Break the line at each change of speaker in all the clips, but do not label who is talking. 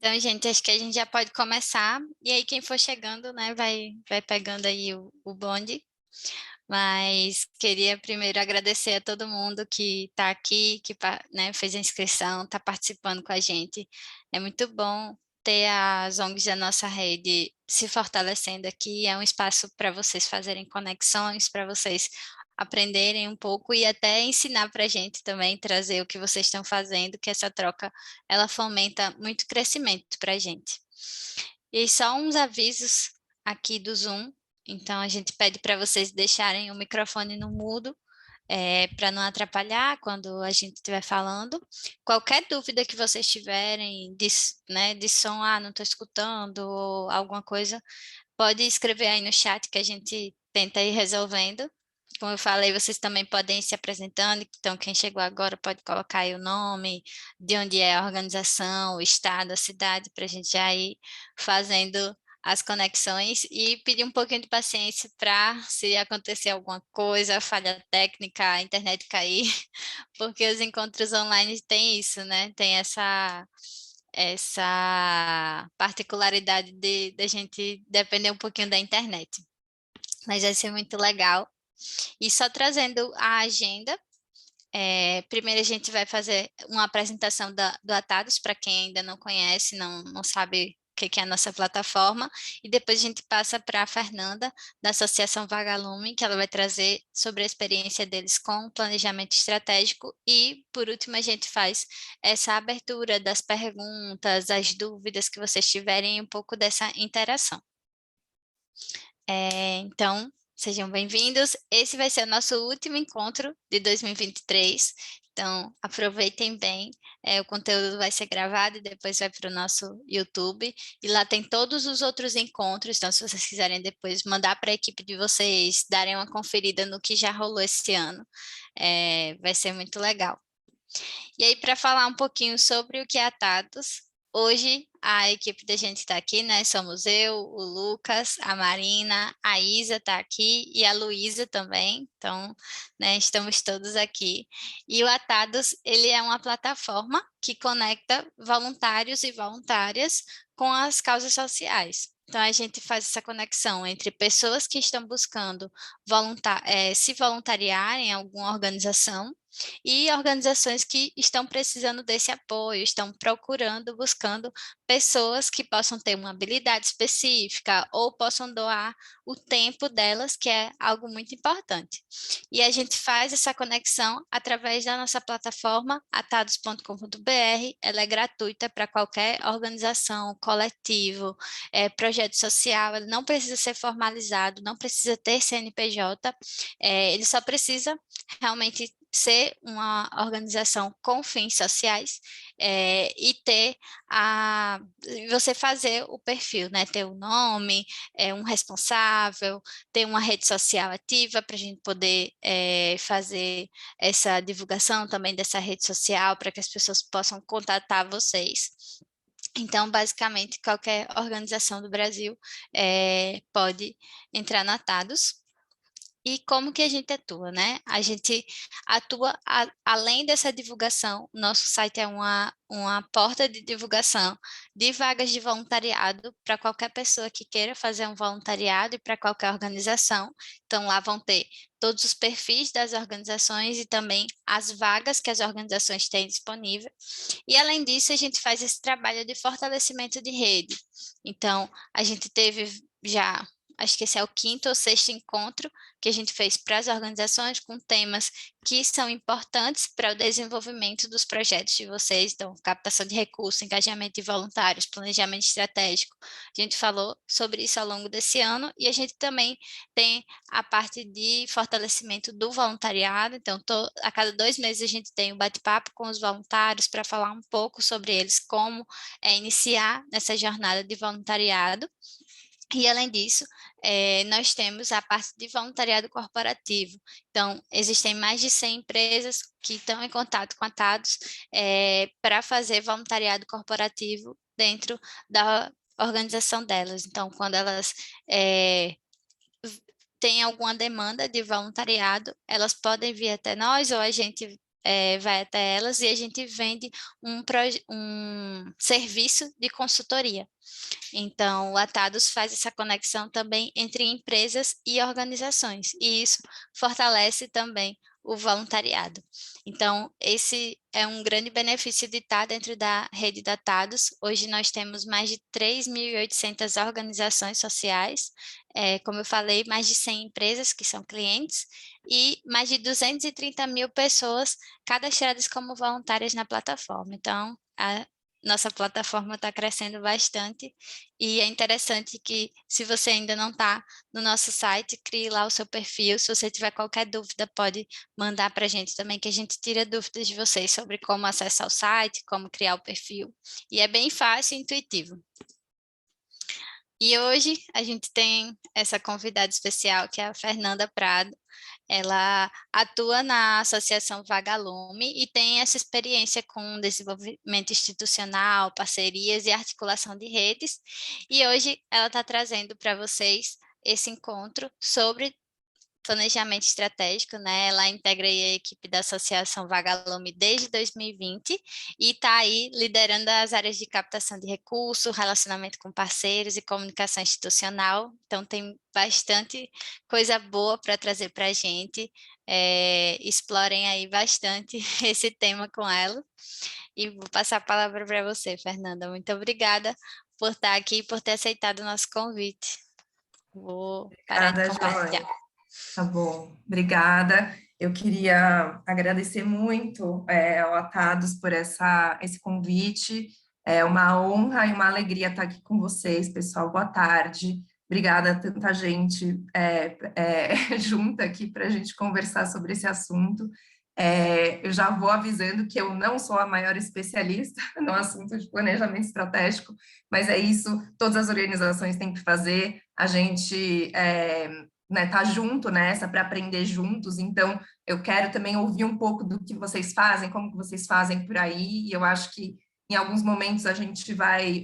Então, gente, acho que a gente já pode começar. E aí, quem for chegando, né, vai pegando aí o bonde. Mas queria primeiro agradecer a todo mundo que está aqui, né, fez a inscrição, está participando com a gente. É muito bom ter as ONGs da nossa rede se fortalecendo aqui. É um espaço para vocês fazerem conexões, para vocês aprenderem um pouco e até ensinar para a gente também, trazer o que vocês estão fazendo, que essa troca, ela fomenta muito crescimento para a gente. E aí, só uns avisos aqui do Zoom. Então, a gente pede para vocês deixarem o microfone no mudo, para não atrapalhar quando a gente estiver falando. Qualquer dúvida que vocês tiverem né, de som, não estou escutando, ou alguma coisa, pode escrever aí no chat que a gente tenta ir resolvendo. Como eu falei, vocês também podem ir se apresentando, então quem chegou agora pode colocar aí o nome, de onde é a organização, o estado, a cidade, para a gente já ir fazendo as conexões e pedir um pouquinho de paciência para, se acontecer alguma coisa, falha técnica, a internet cair, porque os encontros online têm isso, né? Tem essa particularidade de gente depender um pouquinho da internet. Mas vai ser muito legal. E só trazendo a agenda, primeiro a gente vai fazer uma apresentação do Atados, para quem ainda não conhece, não sabe o que é a nossa plataforma, e depois a gente passa para a Fernanda, da Associação Vagalume, que ela vai trazer sobre a experiência deles com o planejamento estratégico, e por último a gente faz essa abertura das perguntas, as dúvidas que vocês tiverem, um pouco dessa interação. Então, sejam bem-vindos. Esse vai ser o nosso último encontro de 2023. Então, aproveitem bem. O conteúdo vai ser gravado e depois vai para o nosso YouTube. E lá tem todos os outros encontros. Então, se vocês quiserem depois mandar para a equipe de vocês, darem uma conferida no que já rolou esse ano, vai ser muito legal. E aí, para falar um pouquinho sobre o que é Atados, hoje a equipe da gente está aqui, né? Somos eu, o Lucas, a Marina, a Isa está aqui e a Luísa também. Então, né, estamos todos aqui. E o Atados, ele é uma plataforma que conecta voluntários e voluntárias com as causas sociais. Então, a gente faz essa conexão entre pessoas que estão buscando se voluntariar em alguma organização e organizações que estão precisando desse apoio, estão procurando, buscando pessoas que possam ter uma habilidade específica ou possam doar o tempo delas, que é algo muito importante. E a gente faz essa conexão através da nossa plataforma atados.com.br, ela é gratuita para qualquer organização, coletivo, projeto social, ele não precisa ser formalizado, não precisa ter CNPJ, ele só precisa realmente ser uma organização com fins sociais, e ter você fazer o perfil, né? Ter o nome, um responsável, ter uma rede social ativa para a gente poder fazer essa divulgação também dessa rede social para que as pessoas possam contatar vocês. Então, basicamente, qualquer organização do Brasil pode entrar no Atados. E como que a gente atua, né? A gente atua, além dessa divulgação, nosso site é uma porta de divulgação de vagas de voluntariado para qualquer pessoa que queira fazer um voluntariado e para qualquer organização. Então, lá vão ter todos os perfis das organizações e também as vagas que as organizações têm disponível. E, além disso, a gente faz esse trabalho de fortalecimento de rede. Então, a gente teve já, acho que esse é o quinto ou sexto encontro que a gente fez para as organizações com temas que são importantes para o desenvolvimento dos projetos de vocês, então captação de recursos, engajamento de voluntários, planejamento estratégico. A gente falou sobre isso ao longo desse ano e a gente também tem a parte de fortalecimento do voluntariado, então a cada 2 meses a gente tem um bate-papo com os voluntários para falar um pouco sobre eles, como iniciar nessa jornada de voluntariado. E, além disso, nós temos a parte de voluntariado corporativo. Então, existem mais de 100 empresas que estão em contato com a TADOS para fazer voluntariado corporativo dentro da organização delas. Então, quando elas têm alguma demanda de voluntariado, elas podem vir até nós ou a gente vai até elas e a gente vende um serviço de consultoria. Então, o Atados faz essa conexão também entre empresas e organizações, e isso fortalece também o voluntariado. Então, esse é um grande benefício de estar dentro da rede de Atados. Hoje nós temos mais de 3.800 organizações sociais, como eu falei, mais de 100 empresas que são clientes, e mais de 230 mil pessoas cadastradas como voluntárias na plataforma. Então, a nossa plataforma está crescendo bastante e é interessante que, se você ainda não está no nosso site, crie lá o seu perfil. Se você tiver qualquer dúvida, pode mandar para a gente também, que a gente tira dúvidas de vocês sobre como acessar o site, como criar o perfil. E é bem fácil e intuitivo. E hoje a gente tem essa convidada especial, que é a Fernanda Prado. Ela atua na Associação Vagalume e tem essa experiência com desenvolvimento institucional, parcerias e articulação de redes. E hoje ela está trazendo para vocês esse encontro sobre planejamento estratégico, né? Ela integra aí a equipe da Associação Vagalume desde 2020 e está aí liderando as áreas de captação de recursos, relacionamento com parceiros e comunicação institucional. Então, tem bastante coisa boa para trazer para a gente. Explorem aí bastante esse tema com ela. E vou passar a palavra para você, Fernanda. Muito obrigada por estar aqui e por ter aceitado o nosso convite. Vou parar de compartilhar.
Tá bom, obrigada. Eu queria agradecer muito ao Atados por esse convite. É uma honra e uma alegria estar aqui com vocês, pessoal. Boa tarde. Obrigada a tanta gente junta aqui para a gente conversar sobre esse assunto. Eu já vou avisando que eu não sou a maior especialista no assunto de planejamento estratégico, mas é isso, todas as organizações têm que fazer. A gente tá junto nessa para aprender juntos, então eu quero também ouvir um pouco do que vocês fazem, como que vocês fazem por aí, e eu acho que em alguns momentos a gente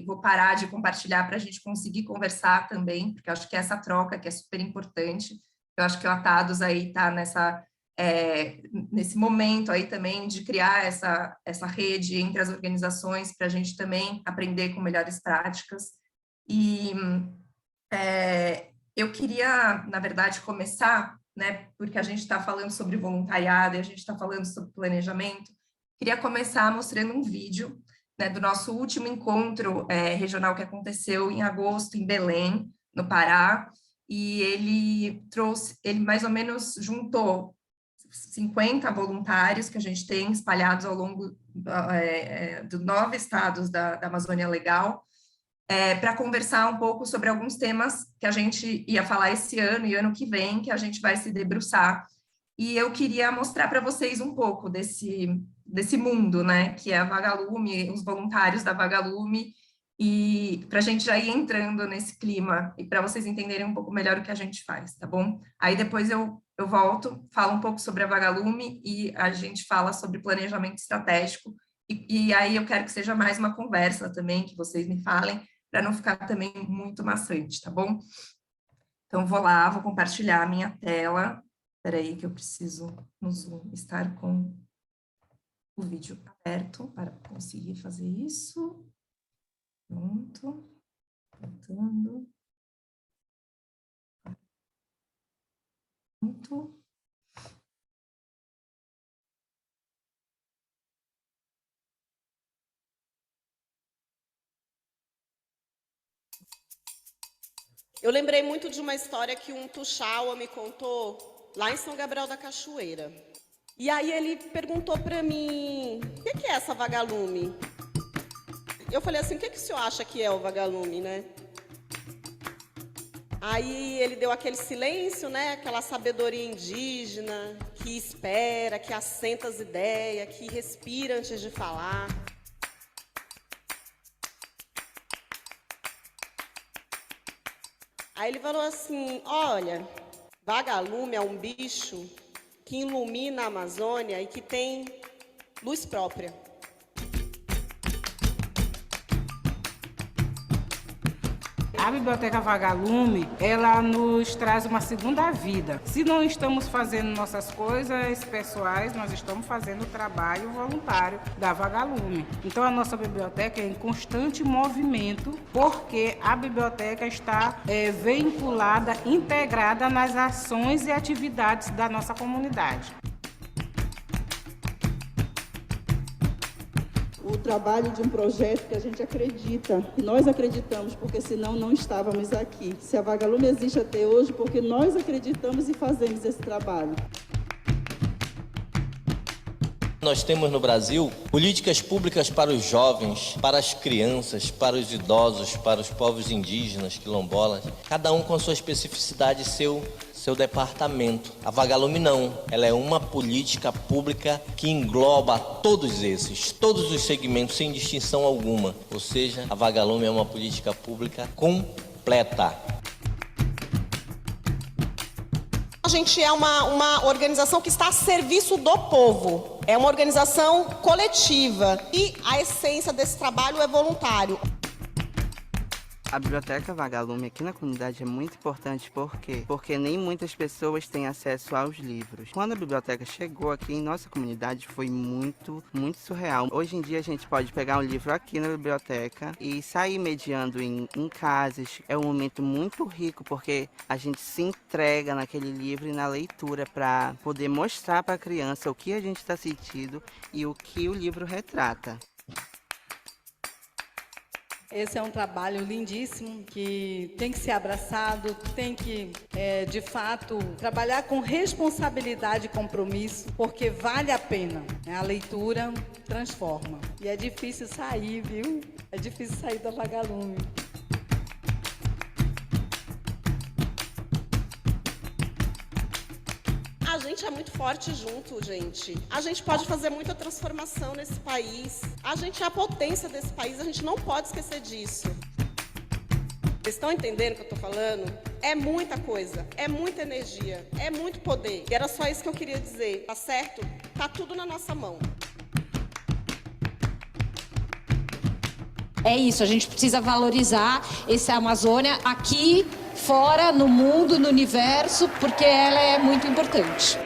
vou parar de compartilhar para a gente conseguir conversar também, porque eu acho que essa troca que é super importante. Eu acho que o Atados aí está nesse momento aí também de criar essa rede entre as organizações para a gente também aprender com melhores práticas. E eu queria, na verdade, começar, né, porque a gente está falando sobre voluntariado e a gente está falando sobre planejamento, queria começar mostrando um vídeo, né, do nosso último encontro regional que aconteceu em agosto, em Belém, no Pará, e ele mais ou menos juntou 50 voluntários que a gente tem espalhados ao longo de 9 estados da Amazônia Legal, para conversar um pouco sobre alguns temas que a gente ia falar esse ano e ano que vem, que a gente vai se debruçar. E eu queria mostrar para vocês um pouco desse mundo, né, que é a Vagalume, os voluntários da Vagalume, e para a gente já ir entrando nesse clima, e para vocês entenderem um pouco melhor o que a gente faz, tá bom? Aí depois eu volto, falo um pouco sobre a Vagalume, e a gente fala sobre planejamento estratégico, e aí eu quero que seja mais uma conversa também, que vocês me falem, para não ficar também muito maçante, tá bom? Então, vou lá, vou compartilhar a minha tela. Espera aí que eu preciso, no Zoom, estar com o vídeo aberto para conseguir fazer isso. Pronto. Tentando. Pronto.
Eu lembrei muito de uma história que um tuxaua me contou lá em São Gabriel da Cachoeira. E aí ele perguntou para mim, o que é essa vagalume? Eu falei assim, o que o senhor acha que é o vagalume, né? Aí ele deu aquele silêncio, né? Aquela sabedoria indígena, que espera, que assenta as ideias, que respira antes de falar. Aí ele falou assim, olha, vagalume é um bicho que ilumina a Amazônia e que tem luz própria.
A Biblioteca Vagalume, ela nos traz uma segunda vida. Se não estamos fazendo nossas coisas pessoais, nós estamos fazendo o trabalho voluntário da Vagalume. Então, a nossa biblioteca é em constante movimento, porque a biblioteca está vinculada, integrada nas ações e atividades da nossa comunidade.
O trabalho de um projeto que a gente acredita, e nós acreditamos, porque senão não estávamos aqui. Se a Vagalume existe até hoje, porque nós acreditamos e fazemos esse trabalho.
Nós temos no Brasil políticas públicas para os jovens, para as crianças, para os idosos, para os povos indígenas, quilombolas, cada um com a sua especificidade, seu departamento. A Vagalume não, ela é uma política pública que engloba todos os segmentos sem distinção alguma, ou seja, a Vagalume é uma política pública completa.
A gente é uma organização que está a serviço do povo, é uma organização coletiva e a essência desse trabalho é voluntário.
A Biblioteca Vagalume aqui na comunidade é muito importante, por quê? Porque nem muitas pessoas têm acesso aos livros. Quando a biblioteca chegou aqui em nossa comunidade foi muito surreal. Hoje em dia a gente pode pegar um livro aqui na biblioteca e sair mediando em casas. É um momento muito rico porque a gente se entrega naquele livro e na leitura para poder mostrar para a criança o que a gente está sentindo e o que o livro retrata.
Esse é um trabalho lindíssimo que tem que ser abraçado, tem que, de fato, trabalhar com responsabilidade e compromisso, porque vale a pena. A leitura transforma. E é difícil sair, viu? É difícil sair da Vagalume.
A gente é muito forte junto, gente. A gente pode fazer muita transformação nesse país. A gente é a potência desse país, a gente não pode esquecer disso. Vocês estão entendendo o que eu estou falando? É muita coisa, é muita energia, é muito poder. E era só isso que eu queria dizer, tá certo? Tá tudo na nossa mão.
É isso, a gente precisa valorizar essa Amazônia aqui, fora, no mundo, no universo, porque ela é muito importante.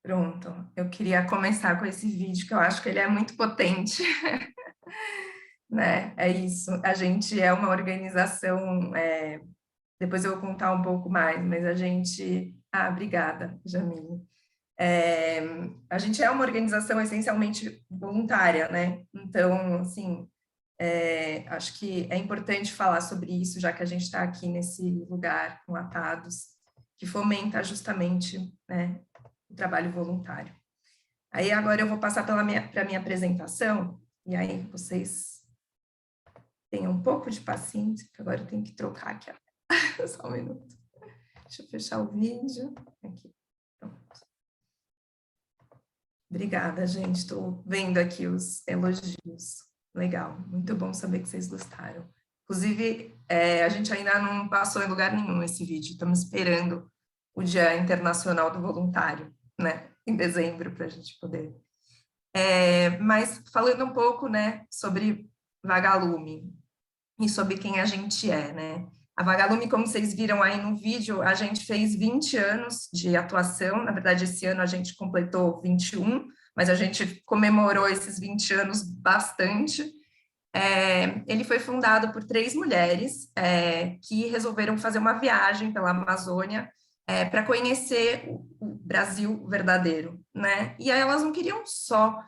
Pronto, eu queria começar com esse vídeo, que eu acho que ele é muito potente, né? É isso, a gente é uma organização, depois eu vou contar um pouco mais, mas a gente... Ah, obrigada, Jamile. A gente é uma organização essencialmente voluntária, né? Então, assim, acho que é importante falar sobre isso, já que a gente está aqui nesse lugar com Atados, que fomenta justamente, né, o trabalho voluntário. Aí agora eu vou passar para a minha apresentação, e aí vocês tenham um pouco de paciência, que agora eu tenho que trocar aqui, só um minuto. Deixa eu fechar o vídeo, aqui, pronto. Obrigada, gente, estou vendo aqui os elogios, legal, muito bom saber que vocês gostaram. Inclusive, a gente ainda não passou em lugar nenhum esse vídeo, estamos esperando o Dia Internacional do Voluntário, né, em dezembro, para a gente poder. Mas falando um pouco, né, sobre Vagalume e sobre quem a gente é, né. A Vagalume, como vocês viram aí no vídeo, a gente fez 20 anos de atuação, na verdade esse ano a gente completou 21, mas a gente comemorou esses 20 anos bastante. Ele foi fundado por 3 mulheres que resolveram fazer uma viagem pela Amazônia para conhecer o Brasil verdadeiro, né? E aí elas não queriam só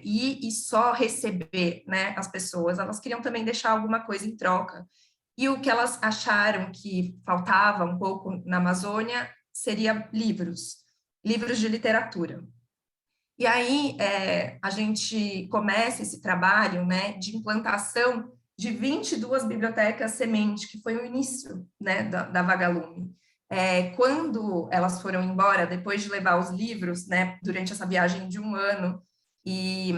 ir e só receber, né, as pessoas, elas queriam também deixar alguma coisa em troca. E o que elas acharam que faltava um pouco na Amazônia seria livros de literatura. E aí a gente começa esse trabalho, né, de implantação de 22 bibliotecas semente, que foi o início, né, da Vagalume. Quando elas foram embora, depois de levar os livros, né, durante essa viagem de 1 ano, e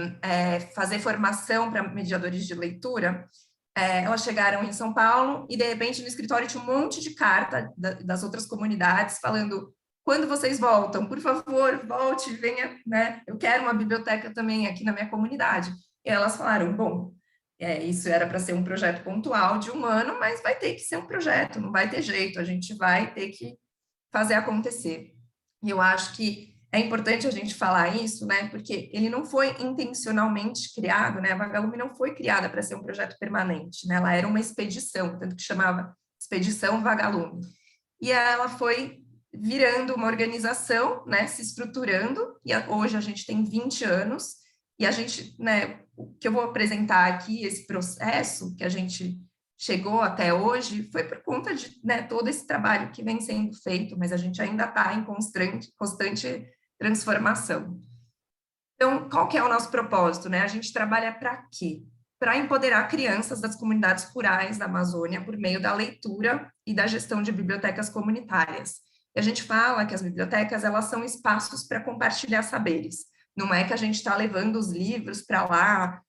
fazer formação para mediadores de leitura, elas chegaram em São Paulo e, de repente, no escritório tinha um monte de carta das outras comunidades falando: quando vocês voltam, por favor, volte, venha, né? Eu quero uma biblioteca também aqui na minha comunidade. E elas falaram: bom, isso era para ser um projeto pontual de 1 ano, mas vai ter que ser um projeto, não vai ter jeito, a gente vai ter que fazer acontecer. E eu acho que é importante a gente falar isso, né? Porque ele não foi intencionalmente criado, né? A Vagalume não foi criada para ser um projeto permanente, né? Ela era uma expedição, tanto que chamava Expedição Vagalume. E ela foi virando uma organização, né? Se estruturando, e hoje a gente tem 20 anos, e a gente, né? O que eu vou apresentar aqui, esse processo que a gente chegou até hoje, foi por conta de, né, todo esse trabalho que vem sendo feito, mas a gente ainda está em constante transformação. Então, qual que é o nosso propósito, né? A gente trabalha para quê? Para empoderar crianças das comunidades rurais da Amazônia por meio da leitura e da gestão de bibliotecas comunitárias. E a gente fala que as bibliotecas, elas são espaços para compartilhar saberes. Não é que a gente está levando os livros para lá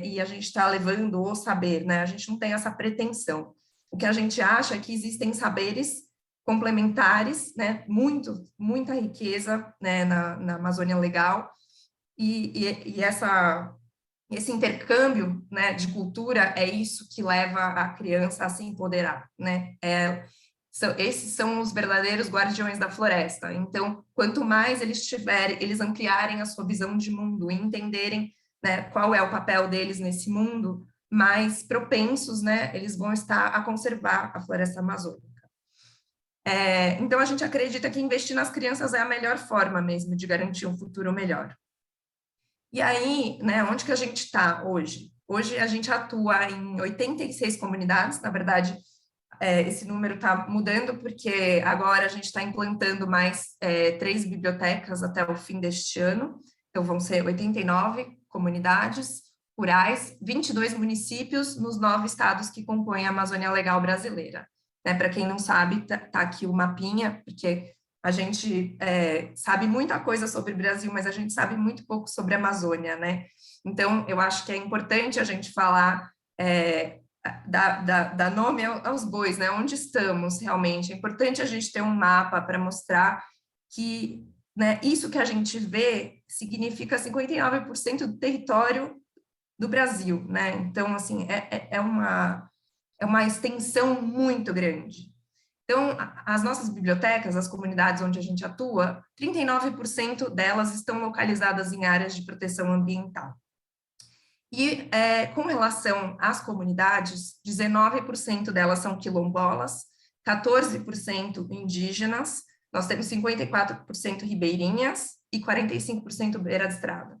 e a gente está levando o saber, né? A gente não tem essa pretensão. O que a gente acha é que existem saberes complementares, né? Muita riqueza, né? na Amazônia Legal, e esse intercâmbio, né, de cultura é isso que leva a criança a se empoderar, né? Esses são os verdadeiros guardiões da floresta. Então, quanto mais eles ampliarem a sua visão de mundo e entenderem, né, qual é o papel deles nesse mundo, mais propensos, né, eles vão estar a conservar a floresta amazônica. Então, a gente acredita que investir nas crianças é a melhor forma mesmo de garantir um futuro melhor. E aí, né, onde que a gente está hoje? Hoje a gente atua em 86 comunidades, na verdade, esse número está mudando, porque agora a gente está implantando mais 3 bibliotecas até o fim deste ano, então vão ser 89 comunidades rurais, 22 municípios nos 9 estados que compõem a Amazônia Legal brasileira. Né? Para quem não sabe, tá aqui o mapinha, porque a gente sabe muita coisa sobre o Brasil, mas a gente sabe muito pouco sobre a Amazônia, né? Então, eu acho que é importante a gente falar, dar nome aos bois, né? Onde estamos realmente. É importante a gente ter um mapa para mostrar que, né, isso que a gente vê significa 59% do território do Brasil, né? Então, assim, é uma extensão muito grande. Então, as nossas bibliotecas, as comunidades onde a gente atua, 39% delas estão localizadas em áreas de proteção ambiental. E com relação às comunidades, 19% delas são quilombolas, 14% indígenas, nós temos 54% ribeirinhas e 45% beira de estrada.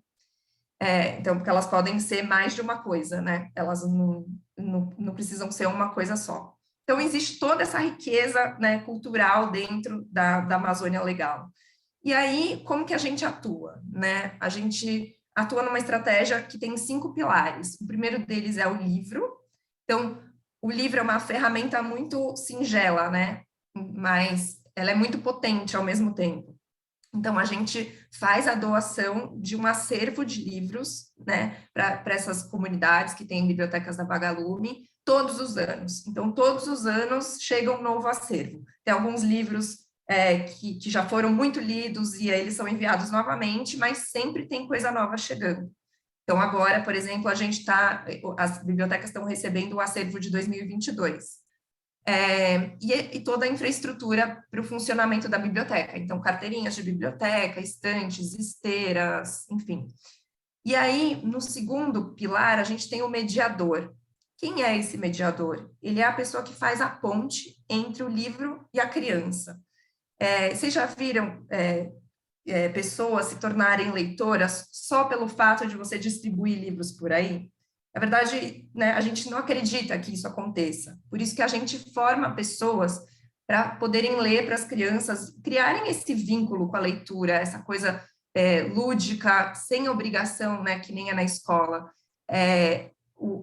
Então, porque elas podem ser mais de uma coisa, né? Elas não precisam ser uma coisa só. Então, existe toda essa riqueza, né, cultural dentro da Amazônia Legal. E aí, como que a gente atua? Né? A gente atua numa estratégia que tem 5 pilares. O primeiro deles é o livro. Então, o livro é uma ferramenta muito singela, né? Mas ela é muito potente ao mesmo tempo. Então, a gente faz a doação de um acervo de livros, né, para essas comunidades que têm bibliotecas da Vagalume, todos os anos. Então, todos os anos chega um novo acervo. Tem alguns livros que já foram muito lidos e aí eles são enviados novamente, mas sempre tem coisa nova chegando. Então, agora, por exemplo, as bibliotecas estão recebendo o acervo de 2022. E toda a infraestrutura para o funcionamento da biblioteca. Então, carteirinhas de biblioteca, estantes, esteiras, enfim. E aí, no segundo pilar, a gente tem o mediador. Quem é esse mediador? Ele é a pessoa que faz a ponte entre o livro e a criança. Vocês já viram pessoas se tornarem leitoras só pelo fato de você distribuir livros por aí? Na verdade, né, a gente não acredita que isso aconteça. Por isso que a gente forma pessoas para poderem ler para as crianças, criarem esse vínculo com a leitura, essa coisa lúdica, sem obrigação, né, que nem é na escola.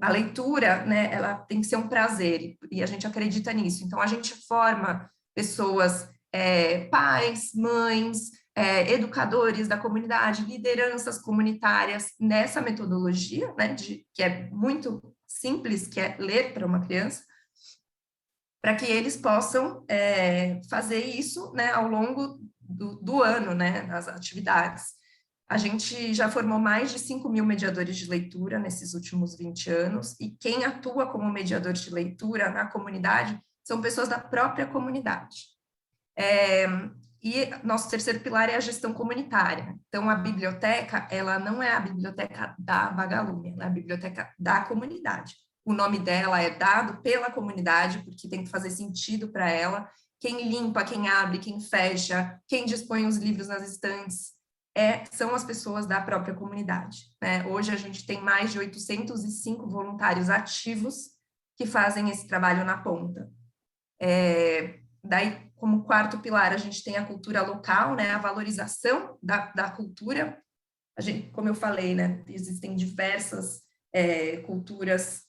A leitura, né, ela tem que ser um prazer, e a gente acredita nisso. Então, a gente forma pessoas, pais, mães, educadores da comunidade, lideranças comunitárias, nessa metodologia, né, que é muito simples, que é ler para uma criança, para que eles possam fazer isso, né, ao longo do ano, né, nas atividades. A gente já formou mais de 5.000 mediadores de leitura nesses últimos 20 anos, e quem atua como mediador de leitura na comunidade são pessoas da própria comunidade. E nosso terceiro pilar é a gestão comunitária. Então, a biblioteca, ela não é a biblioteca da Vagalume, ela é a biblioteca da comunidade. O nome dela é dado pela comunidade, porque tem que fazer sentido para ela. Quem limpa, quem abre, quem fecha, quem dispõe os livros nas estantes, são as pessoas da própria comunidade, né? Hoje a gente tem mais de 805 voluntários ativos que fazem esse trabalho na ponta. Daí, como quarto pilar, a gente tem a cultura local, né? A valorização da cultura. Como eu falei, né? Existem diversas culturas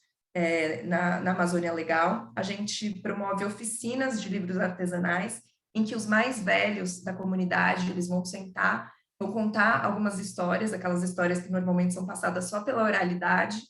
na Amazônia Legal. A gente promove oficinas de livros artesanais, em que os mais velhos da comunidade, eles vão sentar, vão contar algumas histórias, aquelas histórias que normalmente são passadas só pela oralidade,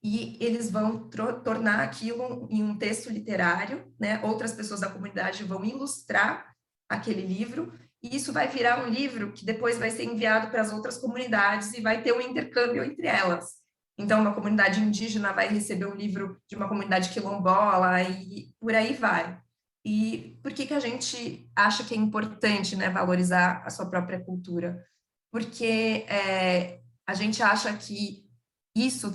e eles vão tornar aquilo em um texto literário, né? Outras pessoas da comunidade vão ilustrar aquele livro, e isso vai virar um livro que depois vai ser enviado para as outras comunidades e vai ter um intercâmbio entre elas. Então, uma comunidade indígena vai receber um livro de uma comunidade quilombola, e por aí vai. E por que a gente acha que é importante, né, valorizar a sua própria cultura? Porque a gente acha que isso,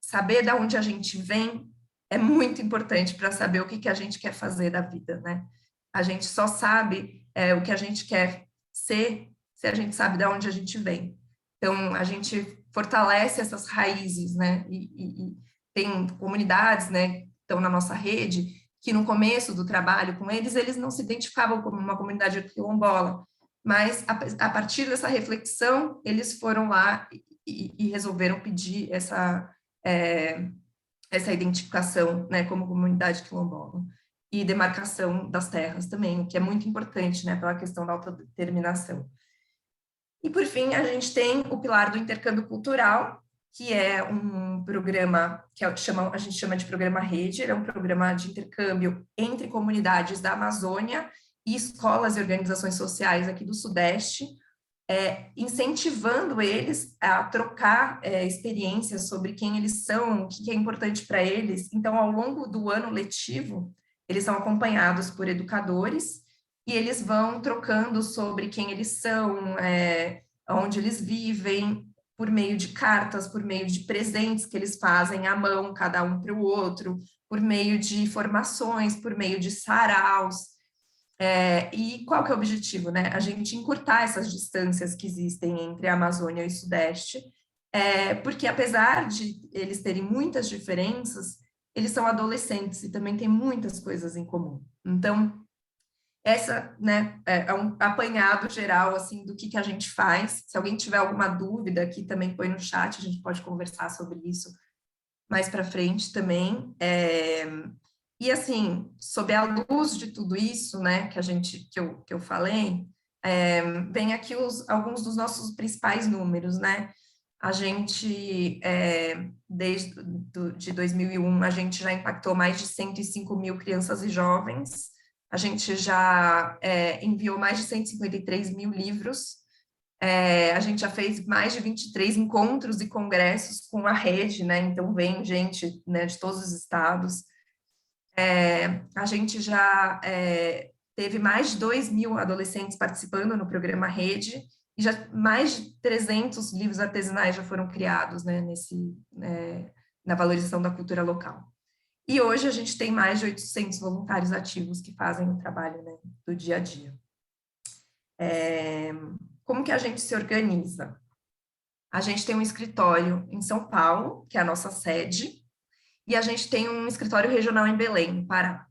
saber de onde a gente vem, é muito importante para saber o que a gente quer fazer da vida, né? A gente só sabe o que a gente quer ser se a gente sabe de onde a gente vem. Então, a gente fortalece essas raízes, né? E tem comunidades, né, que estão na nossa rede, que no começo do trabalho com eles, eles não se identificavam como uma comunidade quilombola, mas a partir dessa reflexão, eles foram lá e resolveram pedir essa identificação, né, como comunidade quilombola, e demarcação das terras também, o que é muito importante, né, pela questão da autodeterminação. E, por fim, a gente tem o pilar do intercâmbio cultural, que é um programa que a gente chama de programa Rede. Ele é um programa de intercâmbio entre comunidades da Amazônia e escolas e organizações sociais aqui do Sudeste, incentivando eles a trocar experiências sobre quem eles são, o que é importante para eles. Então, ao longo do ano letivo, eles são acompanhados por educadores, e eles vão trocando sobre quem eles são, onde eles vivem, por meio de cartas, por meio de presentes que eles fazem à mão, cada um para o outro, por meio de formações, por meio de saraus. E qual que é o objetivo, né? A gente encurtar essas distâncias que existem entre a Amazônia e o Sudeste, porque apesar de eles terem muitas diferenças, eles são adolescentes e também têm muitas coisas em comum. Então, essa, né, é um apanhado geral, assim, do que a gente faz. Se alguém tiver alguma dúvida, aqui também põe no chat, a gente pode conversar sobre isso mais para frente também. E, assim, sob a luz de tudo isso, né, que eu falei, vem aqui alguns dos nossos principais números, né? A gente, desde de 2001, a gente já impactou mais de 105 mil crianças e jovens. A gente já enviou mais de 153 mil livros, a gente já fez mais de 23 encontros e congressos com a rede, né? Então, vem gente, né, de todos os estados. A gente já teve mais de 2.000 adolescentes participando no programa Rede, e já mais de 300 livros artesanais já foram criados, né, na valorização da cultura local. E hoje a gente tem mais de 800 voluntários ativos que fazem o trabalho, né, do dia a dia. Como que a gente se organiza? A gente tem um escritório em São Paulo, que é a nossa sede, e a gente tem um escritório regional em Belém, no Pará.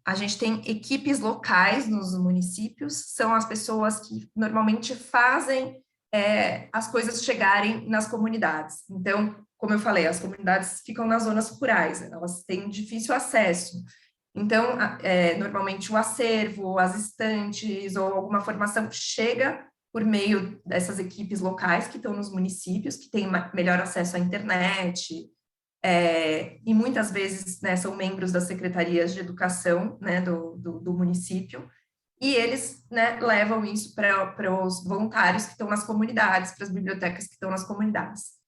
A gente tem equipes locais nos municípios, são as pessoas que normalmente fazem as coisas chegarem nas comunidades. Então, como eu falei, as comunidades ficam nas zonas rurais, elas têm difícil acesso. Então, normalmente o acervo, as estantes ou alguma formação chega por meio dessas equipes locais que estão nos municípios, que têm melhor acesso à internet, e muitas vezes, né, são membros das secretarias de educação, né, do município, e eles, né, levam isso para os voluntários que estão nas comunidades, para as bibliotecas que estão nas comunidades.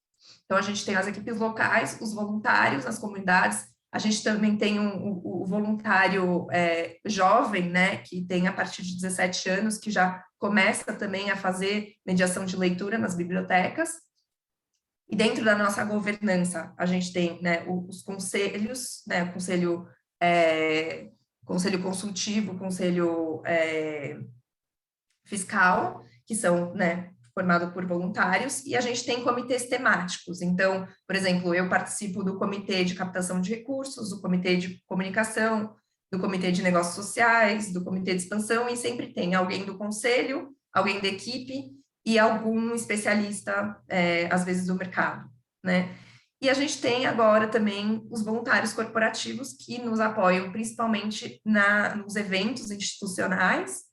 Então, a gente tem as equipes locais, os voluntários nas comunidades, a gente também tem o voluntário jovem, né, que tem a partir de 17 anos, que já começa também a fazer mediação de leitura nas bibliotecas. E dentro da nossa governança, a gente tem, né, os conselhos, né, conselho consultivo, conselho fiscal, que são, né, formados por voluntários, e a gente tem comitês temáticos. Então, por exemplo, eu participo do comitê de captação de recursos, do comitê de comunicação, do comitê de negócios sociais, do comitê de expansão, e sempre tem alguém do conselho, alguém da equipe, e algum especialista, às vezes, do mercado, né? E a gente tem agora também os voluntários corporativos que nos apoiam principalmente nos eventos institucionais,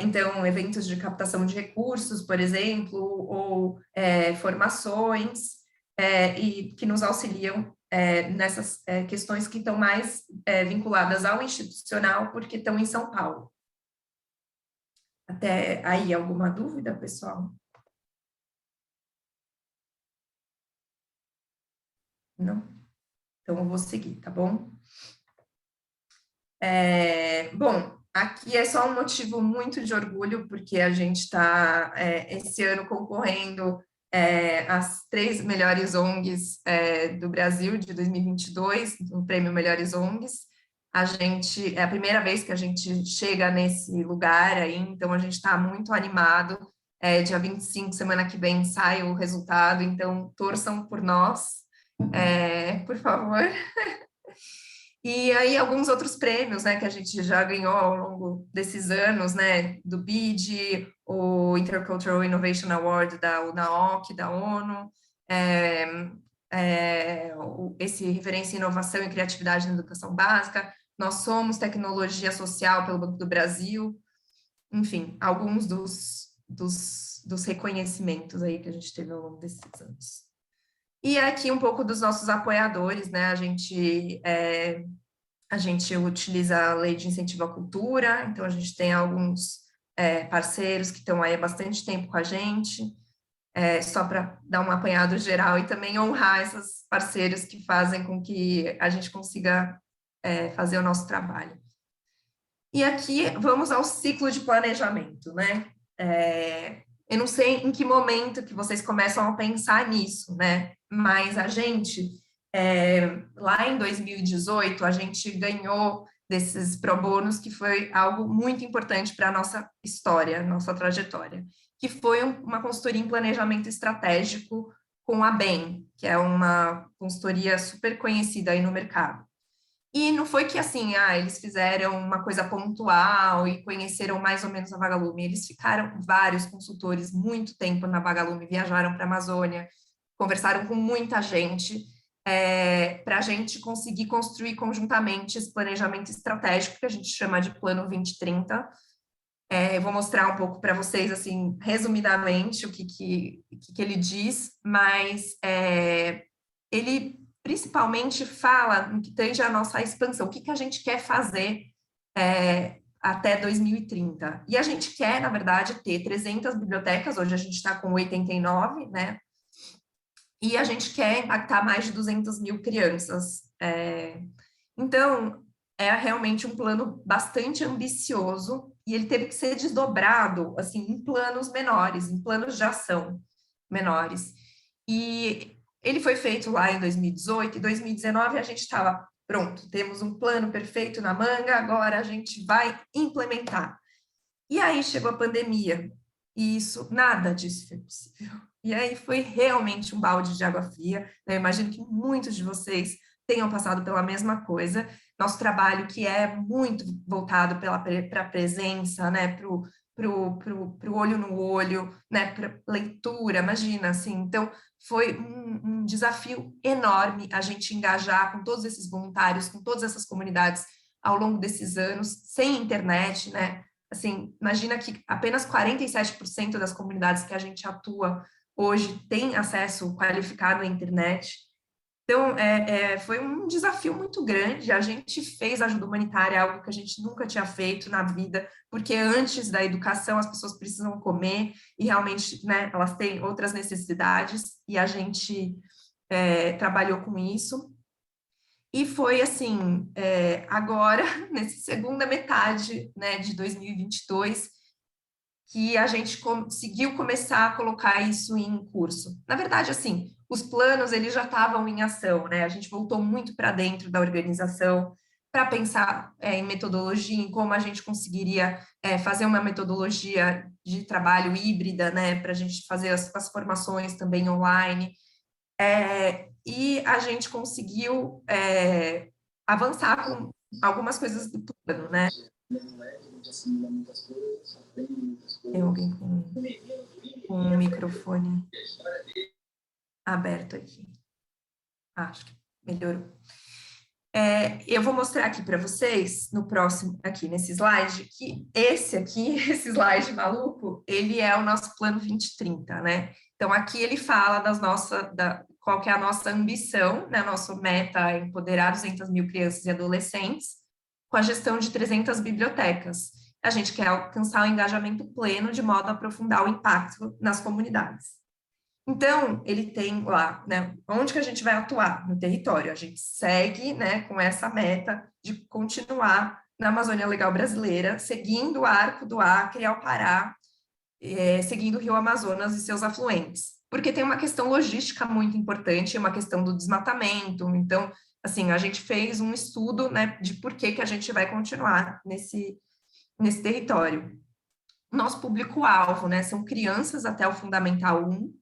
então, eventos de captação de recursos, por exemplo, ou formações, e que nos auxiliam nessas questões que estão mais vinculadas ao institucional, porque estão em São Paulo. Até aí, alguma dúvida, pessoal? Não? Então, eu vou seguir, tá bom? Bom, aqui é só um motivo muito de orgulho, porque a gente está, esse ano, concorrendo às 3 melhores ONGs do Brasil de 2022, no Prêmio Melhores ONGs. É a primeira vez que a gente chega nesse lugar aí, então a gente está muito animado. Dia 25, semana que vem, sai o resultado, então torçam por nós, por favor. E aí alguns outros prêmios, né, que a gente já ganhou ao longo desses anos, né, do BID, o Intercultural Innovation Award da UNAOC, da ONU, esse Referência em Inovação e Criatividade na Educação Básica. Nós somos Tecnologia Social pelo Banco do Brasil, enfim, alguns dos reconhecimentos aí que a gente teve ao longo desses anos. E aqui um pouco dos nossos apoiadores, né, a gente utiliza a Lei de Incentivo à Cultura, então a gente tem alguns parceiros que estão aí há bastante tempo com a gente, só para dar um apanhado geral e também honrar esses parceiros que fazem com que a gente consiga fazer o nosso trabalho. E aqui vamos ao ciclo de planejamento, né? Eu não sei em que momento que vocês começam a pensar nisso, né? Mas a gente, lá em 2018, a gente ganhou desses pro bonos, que foi algo muito importante para a nossa história, nossa trajetória, que foi uma consultoria em planejamento estratégico com a BEM, que é uma consultoria super conhecida aí no mercado. E não foi que, assim, eles fizeram uma coisa pontual e conheceram mais ou menos a Vagalume. Eles ficaram, vários consultores, muito tempo na Vagalume, viajaram para a Amazônia, conversaram com muita gente, para a gente conseguir construir conjuntamente esse planejamento estratégico, que a gente chama de Plano 2030. Eu vou mostrar um pouco para vocês, assim, resumidamente, o que ele diz, mas ele principalmente fala no que tange a nossa expansão, o que a gente quer fazer até 2030. E a gente quer, na verdade, ter 300 bibliotecas, hoje a gente está com 89, né? E a gente quer impactar mais de 200 mil crianças. Então, é realmente um plano bastante ambicioso, e ele teve que ser desdobrado, assim, em planos menores, em planos de ação menores. E ele foi feito lá em 2018, e 2019 a gente estava pronto, temos um plano perfeito na manga, agora a gente vai implementar. E aí chegou a pandemia, e nada disso foi possível. E aí foi realmente um balde de água fria, né? Eu imagino que muitos de vocês tenham passado pela mesma coisa, nosso trabalho que é muito voltado para a presença, né, para o olho no olho, né, para leitura, imagina, assim, então foi um desafio enorme a gente engajar com todos esses voluntários, com todas essas comunidades ao longo desses anos, sem internet, né, assim, imagina que apenas 47% das comunidades que a gente atua hoje têm acesso qualificado à internet. Então, foi um desafio muito grande. A gente fez ajuda humanitária, algo que a gente nunca tinha feito na vida, porque antes da educação as pessoas precisam comer e realmente, né, elas têm outras necessidades, e a gente trabalhou com isso. E foi assim, agora, nessa segunda metade, né, de 2022, que a gente conseguiu começar a colocar isso em curso. Na verdade, assim, os planos, eles já estavam em ação, né? A gente voltou muito para dentro da organização para pensar em metodologia, em como a gente conseguiria fazer uma metodologia de trabalho híbrida, né? Para a gente fazer as formações também online. E a gente conseguiu avançar com algumas coisas do plano, né? Tem alguém com um microfone aberto aqui. Acho que melhorou. Eu vou mostrar aqui para vocês, no próximo, aqui nesse slide, que esse aqui, esse slide maluco, ele é o nosso plano 2030, né? Então, aqui ele fala qual que é a nossa ambição, né? Nossa meta é empoderar 200 mil crianças e adolescentes com a gestão de 300 bibliotecas. A gente quer alcançar o engajamento pleno de modo a aprofundar o impacto nas comunidades. Então, ele tem lá, né, onde que a gente vai atuar? No território. A gente segue, né, com essa meta de continuar na Amazônia Legal Brasileira, seguindo o Arco do Acre ao Pará, seguindo o Rio Amazonas e seus afluentes. Porque tem uma questão logística muito importante, uma questão do desmatamento. Então, assim, a gente fez um estudo, né, de por que a gente vai continuar nesse território. Nosso público-alvo, né, são crianças até o Fundamental 1.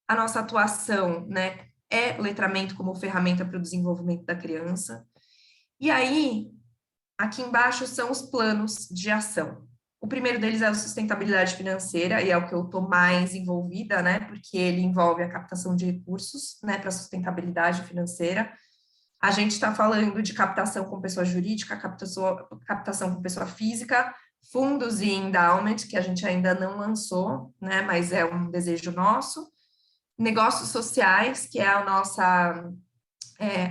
A nossa atuação, né, é letramento como ferramenta para o desenvolvimento da criança. E aí, aqui embaixo são os planos de ação. O primeiro deles é a sustentabilidade financeira, e é o que eu estou mais envolvida, né, porque ele envolve a captação de recursos, né, para a sustentabilidade financeira. A gente está falando de captação com pessoa jurídica, captação com pessoa física, fundos e endowment, que a gente ainda não lançou, né, mas é um desejo nosso. Negócios sociais, que é a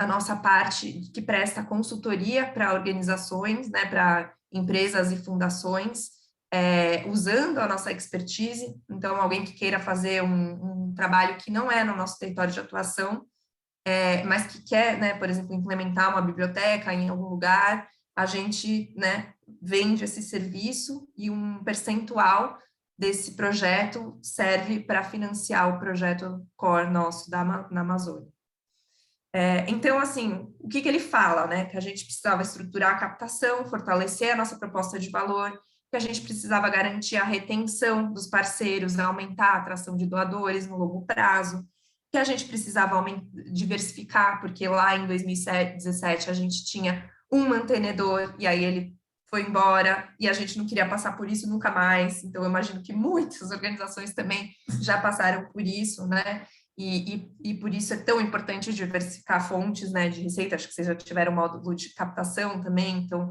nossa parte que presta consultoria para organizações, né, para empresas e fundações, usando a nossa expertise. Então, alguém que queira fazer um trabalho que não é no nosso território de atuação, mas que quer, né, por exemplo, implementar uma biblioteca em algum lugar, a gente, né, vende esse serviço e um percentual desse projeto serve para financiar o projeto core nosso na Amazônia. Então, assim, o que ele fala, né? Que a gente precisava estruturar a captação, fortalecer a nossa proposta de valor, que a gente precisava garantir a retenção dos parceiros, aumentar a atração de doadores no longo prazo, que a gente precisava diversificar, porque lá em 2017 a gente tinha um mantenedor, e aí ele foi embora, e a gente não queria passar por isso nunca mais. Então, eu imagino que muitas organizações também já passaram por isso, né? E por isso é tão importante diversificar fontes, né, de receita. Acho que vocês já tiveram um módulo de captação também, então,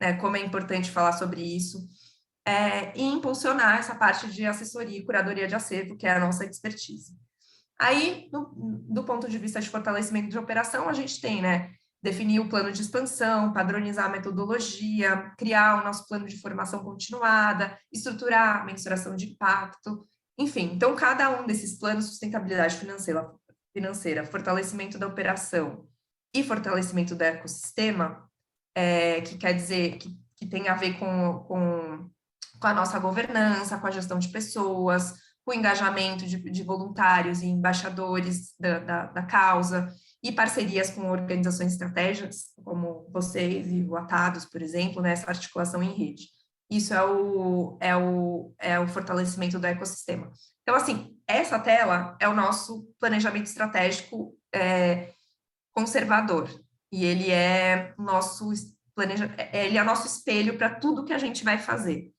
né, como é importante falar sobre isso. E impulsionar essa parte de assessoria e curadoria de acervo, que é a nossa expertise. Aí, do ponto de vista de fortalecimento de operação, a gente tem, né, definir o plano de expansão, padronizar a metodologia, criar o nosso plano de formação continuada, estruturar a mensuração de impacto, enfim. Então, cada um desses planos, sustentabilidade financeira, fortalecimento da operação e fortalecimento do ecossistema, que quer dizer que tem a ver com a nossa governança, com a gestão de pessoas, com o engajamento de voluntários e embaixadores da causa, e parcerias com organizações estratégicas, como vocês e o Atados, por exemplo, né, essa articulação em rede. Isso é o fortalecimento do ecossistema. Então, assim, essa tela é o nosso planejamento estratégico conservador. e ele é nosso ele é nosso espelho para tudo que a gente vai fazer.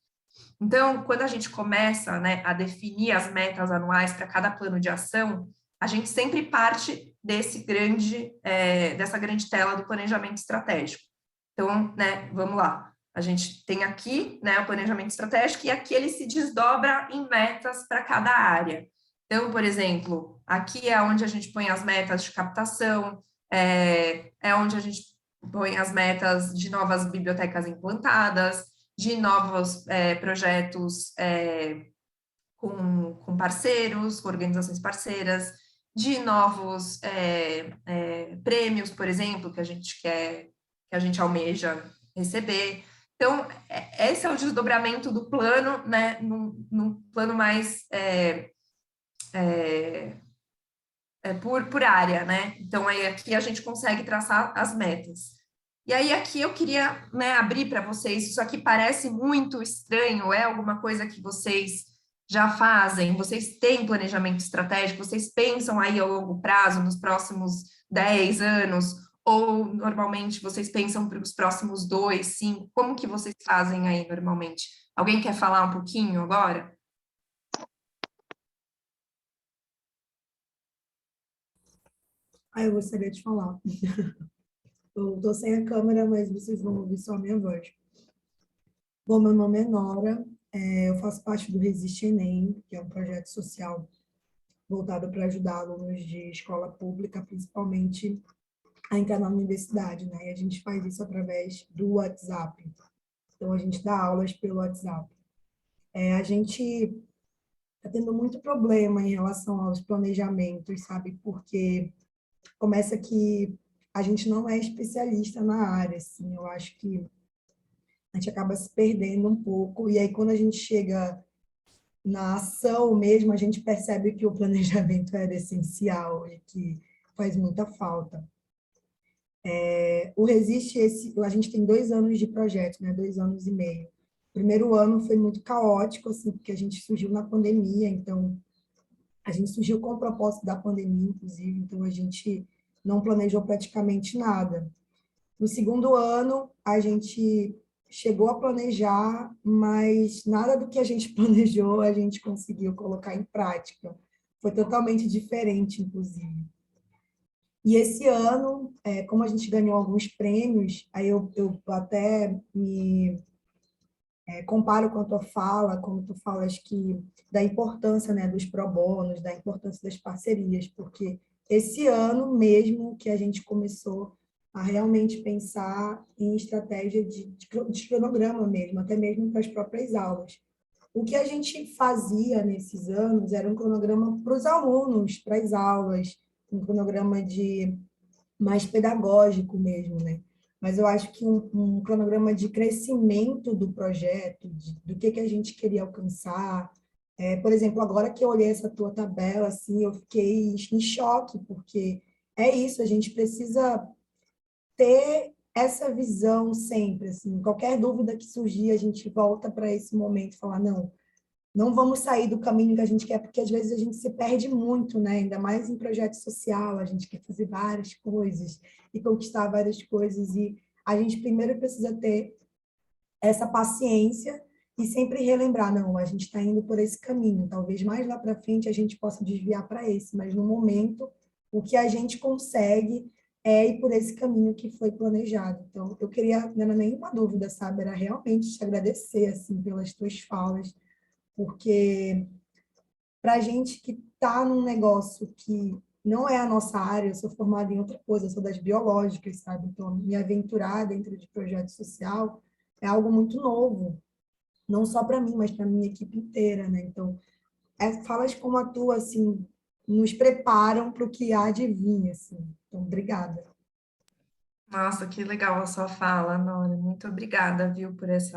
Então, quando a gente começa, né, a definir as metas anuais para cada plano de ação, a gente sempre parte dessa grande tela do planejamento estratégico. Então, né, vamos lá. A gente tem aqui, né, o planejamento estratégico, e aqui ele se desdobra em metas para cada área. Então, por exemplo, aqui é onde a gente põe as metas de captação, é onde a gente põe as metas de novas bibliotecas implantadas, de novos projetos com parceiros, com organizações parceiras, de novos prêmios, por exemplo, que a gente almeja receber. Então, esse é o desdobramento do plano, né, num plano mais por área, né? Então, aí aqui a gente consegue traçar as metas. E aí aqui eu queria, né, abrir para vocês, isso aqui parece muito estranho, é alguma coisa que vocês já fazem, vocês têm planejamento estratégico, vocês pensam aí a longo prazo, nos próximos 10 anos, ou normalmente vocês pensam para os próximos 2, 5, como que vocês fazem aí normalmente? Alguém quer falar um pouquinho agora?
Eu gostaria de falar. Eu estou sem a câmera, mas vocês vão ouvir só a minha voz. Bom, meu nome é Nora, eu faço parte do Resiste Enem, que é um projeto social voltado para ajudar alunos de escola pública, principalmente a entrar na universidade, né? E a gente faz isso através do WhatsApp. Então, a gente dá aulas pelo WhatsApp. A gente está tendo muito problema em relação aos planejamentos, sabe? Porque começa que a gente não é especialista na área, assim, eu acho que a gente acaba se perdendo um pouco, e aí quando a gente chega na ação mesmo, a gente percebe que o planejamento era essencial e que faz muita falta. O Resiste, a gente tem 2 anos de projeto, né, 2 anos e meio. O primeiro ano foi muito caótico, assim, porque a gente surgiu na pandemia, então a gente surgiu com o propósito da pandemia, inclusive, então a gente não planejou praticamente nada. No segundo ano, a gente chegou a planejar, mas nada do que a gente planejou a gente conseguiu colocar em prática. Foi totalmente diferente, inclusive. E esse ano, como a gente ganhou alguns prêmios, aí eu até me comparo com a tua fala, como tu falas que da importância, né, dos pro bonos, da importância das parcerias, porque esse ano mesmo que a gente começou a realmente pensar em estratégia de cronograma mesmo, até mesmo para as próprias aulas. O que a gente fazia nesses anos era um cronograma para os alunos, para as aulas, um cronograma mais pedagógico mesmo, né? Mas eu acho que um cronograma de crescimento do projeto, do que a gente queria alcançar. Por exemplo, agora que eu olhei essa tua tabela, assim, eu fiquei em choque, porque é isso, a gente precisa ter essa visão sempre, assim, qualquer dúvida que surgir, a gente volta para esse momento e falar, não vamos sair do caminho que a gente quer, porque às vezes a gente se perde muito, né? Ainda mais em projeto social, a gente quer fazer várias coisas e conquistar várias coisas, e a gente primeiro precisa ter essa paciência e sempre relembrar, não, a gente está indo por esse caminho, talvez mais lá para frente a gente possa desviar para esse, mas no momento o que a gente consegue é ir por esse caminho que foi planejado. Então, eu queria, não era nenhuma dúvida, sabe? Era realmente te agradecer, assim, pelas tuas falas, porque para a gente que está num negócio que não é a nossa área, eu sou formada em outra coisa, eu sou das biológicas, sabe? Então, me aventurar dentro de projeto social é algo muito novo, não só para mim, mas para a minha equipe inteira, né? Então, falas como a tua, assim, nos preparam para o que há de vir, assim. Então, obrigada.
Nossa, que legal a sua fala, Nora. Muito obrigada, viu, por esse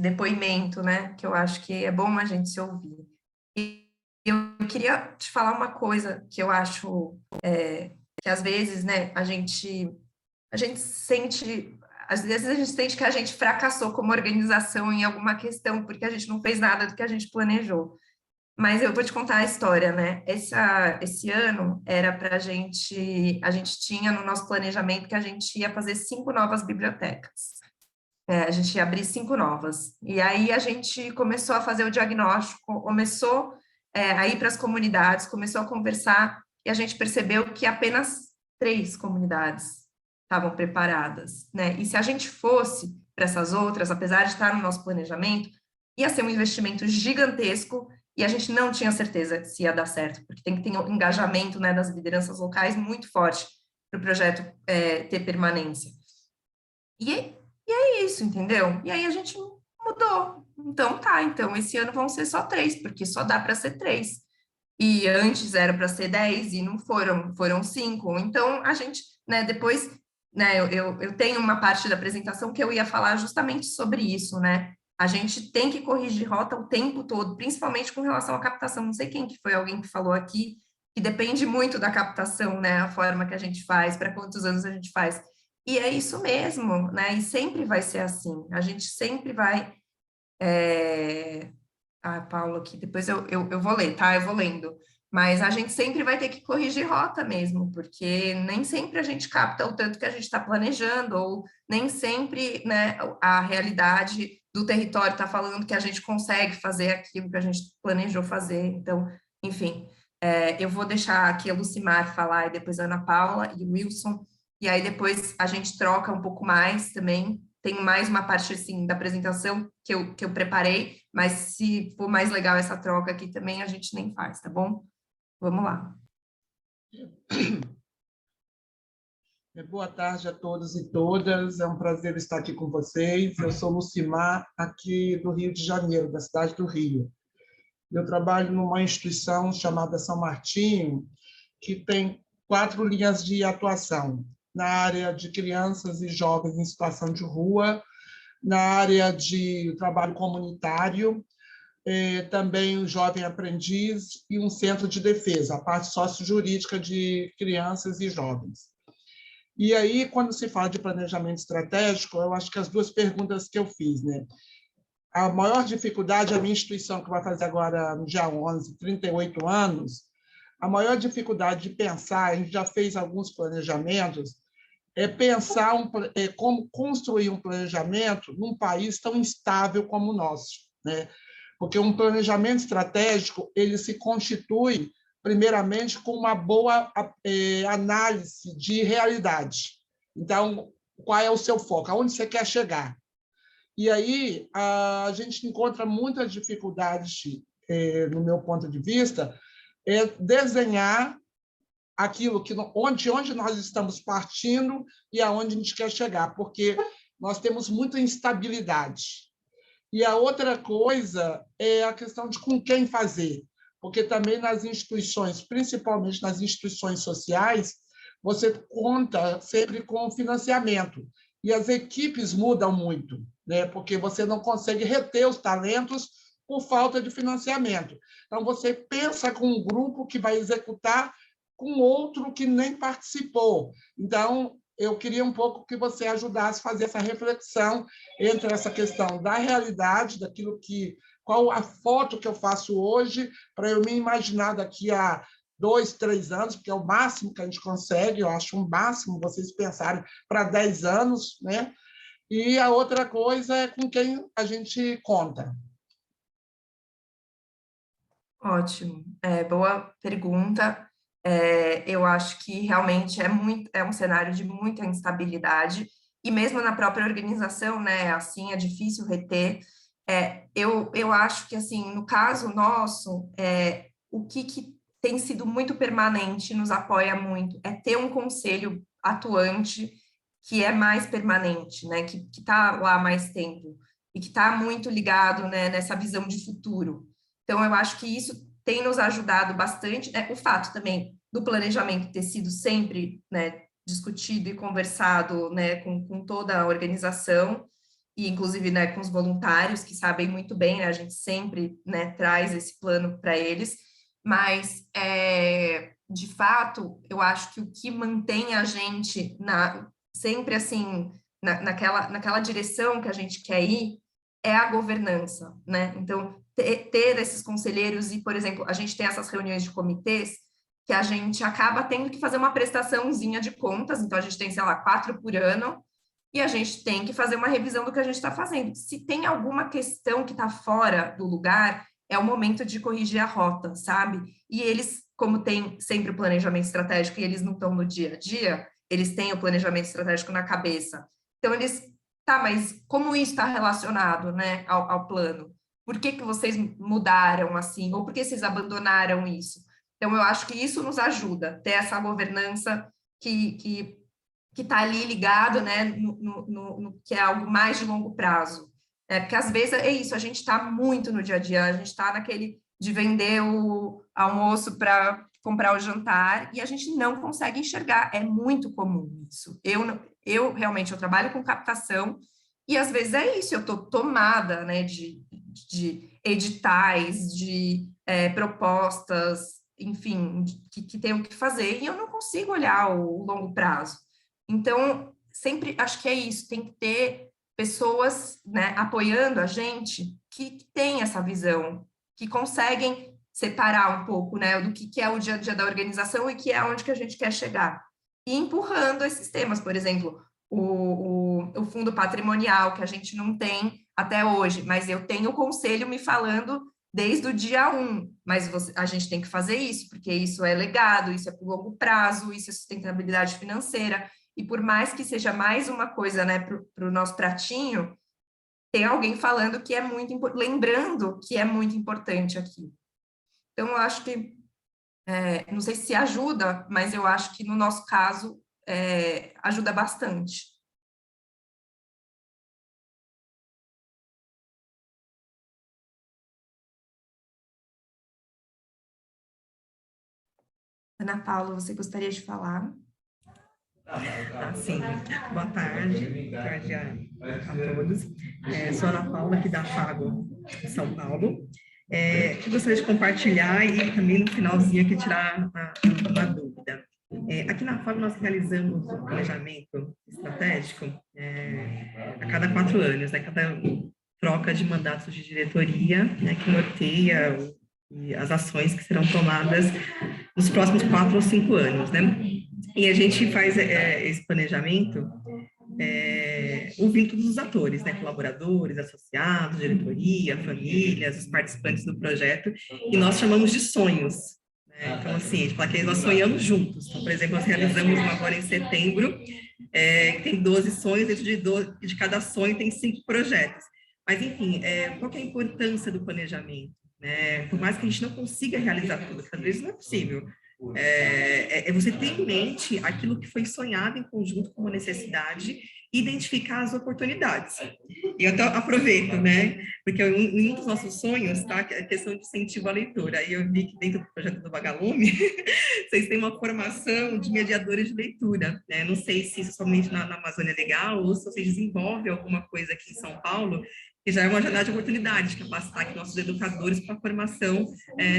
depoimento, né? Que eu acho que é bom a gente se ouvir. E eu queria te falar uma coisa que eu acho que às vezes, né, a gente sente, às vezes a gente sente que a gente fracassou como organização em alguma questão, porque a gente não fez nada do que a gente planejou. Mas eu vou te contar a história, né? Esse ano era para a gente tinha no nosso planejamento que a gente ia fazer 5 novas bibliotecas. A gente ia abrir 5 novas. E aí a gente começou a fazer o diagnóstico, começou a ir para as comunidades, começou a conversar, e a gente percebeu que apenas 3 comunidades estavam preparadas, né? E se a gente fosse para essas outras, apesar de estar no nosso planejamento, ia ser um investimento gigantesco, e a gente não tinha certeza se ia dar certo, porque tem que ter um engajamento, né, das lideranças locais muito forte para o projeto ter permanência. E é isso, entendeu? E aí a gente mudou. Então tá, então esse ano vão ser só 3, porque só dá para ser 3. E antes era para ser 10 e não foram 5. Então a gente, né, depois, né, eu tenho uma parte da apresentação que eu ia falar justamente sobre isso, né? A gente tem que corrigir rota o tempo todo, principalmente com relação à captação. Não sei quem que foi alguém que falou aqui, que depende muito da captação, né? A forma que a gente faz, para quantos anos a gente faz. E é isso mesmo, né? E sempre vai ser assim. A gente sempre vai... Paulo, aqui, depois eu vou ler, tá? Eu vou lendo. Mas a gente sempre vai ter que corrigir rota mesmo, porque nem sempre a gente capta o tanto que a gente está planejando, ou nem sempre, né, a realidade do território está falando que a gente consegue fazer aquilo que a gente planejou fazer. Então, enfim, eu vou deixar aqui a Lucimar falar, e depois a Ana Paula e o Wilson, e aí depois a gente troca um pouco mais também. Tem mais uma parte, assim, da apresentação que eu preparei, mas se for mais legal essa troca aqui também, a gente nem faz, tá bom? Vamos lá.
Boa tarde a todos e todas, é um prazer estar aqui com vocês. Eu sou Lucimar, aqui do Rio de Janeiro, da cidade do Rio. Eu trabalho numa instituição chamada São Martinho, que tem 4 linhas de atuação: na área de crianças e jovens em situação de rua, na área de trabalho comunitário, também o jovem aprendiz e um centro de defesa, a parte sócio-jurídica de crianças e jovens. E aí, quando se fala de planejamento estratégico, eu acho que as 2 perguntas que eu fiz, né? A maior dificuldade, a minha instituição, que vai fazer agora, no dia 11, 38 anos, a maior dificuldade de pensar, a gente já fez alguns planejamentos, é pensar como construir um planejamento num país tão instável como o nosso, né? Porque um planejamento estratégico, ele se constitui, primeiramente, com uma boa análise de realidade. Então, qual é o seu foco? Aonde você quer chegar? E aí, a gente encontra muita dificuldade, no meu ponto de vista, desenhar aquilo onde nós estamos partindo e aonde a gente quer chegar, porque nós temos muita instabilidade. E a outra coisa é a questão de com quem fazer, porque também nas instituições, principalmente nas instituições sociais, você conta sempre com financiamento, e as equipes mudam muito, né? Porque você não consegue reter os talentos por falta de financiamento. Então, você pensa com um grupo que vai executar com outro que nem participou. Então, eu queria um pouco que você ajudasse a fazer essa reflexão entre essa questão da realidade, qual a foto que eu faço hoje, para eu me imaginar daqui a 2, 3 anos, porque é o máximo que a gente consegue, eu acho um máximo vocês pensarem para 10 anos, né? E a outra coisa é com quem a gente conta.
Ótimo, boa pergunta. Eu acho que realmente é um cenário de muita instabilidade, e mesmo na própria organização, né, assim, é difícil reter. Eu acho que, assim, no caso nosso, o que tem sido muito permanente, nos apoia muito, é ter um conselho atuante que é mais permanente, né, que está lá há mais tempo, e que está muito ligado, né, nessa visão de futuro. Então, eu acho que isso tem nos ajudado bastante, o fato também do planejamento ter sido sempre, né, discutido e conversado, né, com toda a organização, e inclusive, né, com os voluntários, que sabem muito bem, né, a gente sempre, né, traz esse plano para eles, mas, de fato, eu acho que o que mantém a gente sempre, assim, naquela direção que a gente quer ir, é a governança, né? Então, ter esses conselheiros e, por exemplo, a gente tem essas reuniões de comitês que a gente acaba tendo que fazer uma prestaçãozinha de contas, então a gente tem, sei lá, 4 por ano, e a gente tem que fazer uma revisão do que a gente está fazendo. Se tem alguma questão que está fora do lugar, é o momento de corrigir a rota, sabe? E eles, como tem sempre o planejamento estratégico e eles não estão no dia a dia, eles têm o planejamento estratégico na cabeça. Então, eles, tá, mas como isso está relacionado, né, ao plano? Por que vocês mudaram assim? Ou por que vocês abandonaram isso? Então, eu acho que isso nos ajuda, ter essa governança que está ali ligado, né, no que é algo mais de longo prazo. Porque, às vezes, é isso, a gente está muito no dia a dia, a gente está naquele de vender o almoço para comprar o jantar, e a gente não consegue enxergar, é muito comum isso. Eu realmente, eu trabalho com captação, e às vezes é isso, eu estou tomada, né, de editais, de propostas, enfim, que tenho que fazer, e eu não consigo olhar o longo prazo. Então, sempre acho que é isso, tem que ter pessoas, né, apoiando a gente que tem essa visão, que conseguem separar um pouco, né, do que é o dia a dia da organização e que é onde que a gente quer chegar. E empurrando esses temas, por exemplo, o fundo patrimonial, que a gente não tem até hoje, mas eu tenho o conselho me falando desde o dia 1, mas a gente tem que fazer isso, porque isso é legado, isso é por longo prazo, isso é sustentabilidade financeira, e por mais que seja mais uma coisa, né, para o nosso pratinho, tem alguém falando que é muito importante, lembrando que é muito importante aqui. Então, eu acho que, não sei se ajuda, mas eu acho que no nosso caso, ajuda bastante. Ana Paula, você gostaria de falar?
Sim, boa tarde a todos. Sou Ana Paula, aqui da Fago, São Paulo. Eu gostaria de compartilhar e também no finalzinho aqui tirar uma dúvida. Aqui na Fago nós realizamos o planejamento estratégico a cada 4 anos, né? Cada troca de mandatos de diretoria, né, que norteia as ações que serão tomadas nos próximos 4 ou 5 anos, né? E a gente faz esse planejamento ouvindo todos os atores, né? Colaboradores, associados, diretoria, famílias, os participantes do projeto, e nós chamamos de sonhos. Né? Então, assim, a gente fala que nós sonhamos juntos. Então, por exemplo, nós realizamos uma agora em setembro, tem 12 sonhos, dentro de cada sonho tem 5 projetos. Mas, enfim, qual que é a importância do planejamento? Né? Por mais que a gente não consiga realizar tudo, às vezes não é possível. Você ter em mente aquilo que foi sonhado em conjunto com uma necessidade e identificar as oportunidades. E eu até aproveito, né? Porque em um dos nossos sonhos está a questão de incentivo à leitura. E eu vi que dentro do projeto do Vagalume, vocês têm uma formação de mediadores de leitura. Né? Não sei se isso somente na Amazônia é legal ou se vocês desenvolvem alguma coisa aqui em São Paulo, que já é uma janela de oportunidade, de capacitar aqui nossos educadores para a formação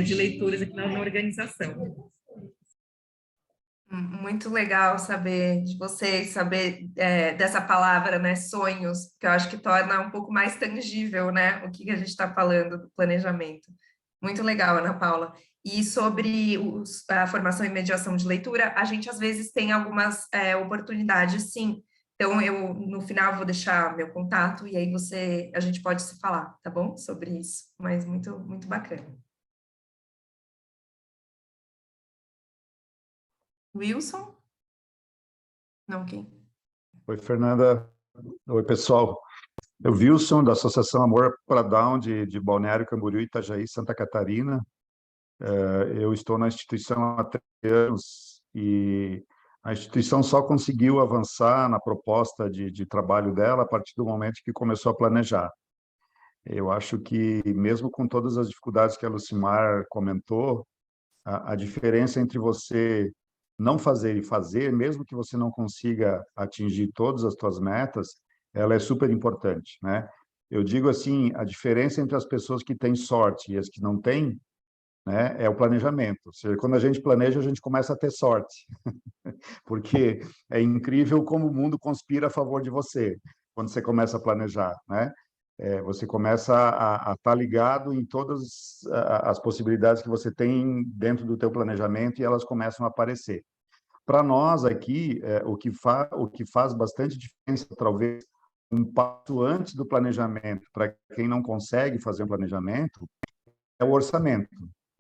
de leitores aqui na organização.
Muito legal saber de vocês, saber dessa palavra, né, sonhos, que eu acho que torna um pouco mais tangível, né, o que a gente está falando do planejamento. Muito legal, Ana Paula. E sobre a formação e mediação de leitura, a gente às vezes tem algumas oportunidades, sim. Então, eu no final vou deixar meu contato e aí a gente pode se falar, tá bom? Sobre isso, mas muito, muito bacana. Wilson? Não, quem?
Oi, Fernanda. Oi, pessoal. Eu Wilson, da Associação Amor para Down, de Balneário Camboriú, Itajaí, Santa Catarina. Eu estou na instituição há 3 anos e a instituição só conseguiu avançar na proposta de trabalho dela a partir do momento que começou a planejar. Eu acho que, mesmo com todas as dificuldades que a Lucimar comentou, a diferença entre você não fazer e fazer, mesmo que você não consiga atingir todas as suas metas, ela é super importante, né? Eu digo assim, a diferença entre as pessoas que têm sorte e as que não têm, né, é o planejamento. Ou seja, quando a gente planeja, a gente começa a ter sorte. Porque é incrível como o mundo conspira a favor de você, quando você começa a planejar, né? Você começa a estar ligado em todas as possibilidades que você tem dentro do teu planejamento e elas começam a aparecer. Para nós aqui, o que faz bastante diferença, talvez um passo antes do planejamento, para quem não consegue fazer um planejamento, é o orçamento,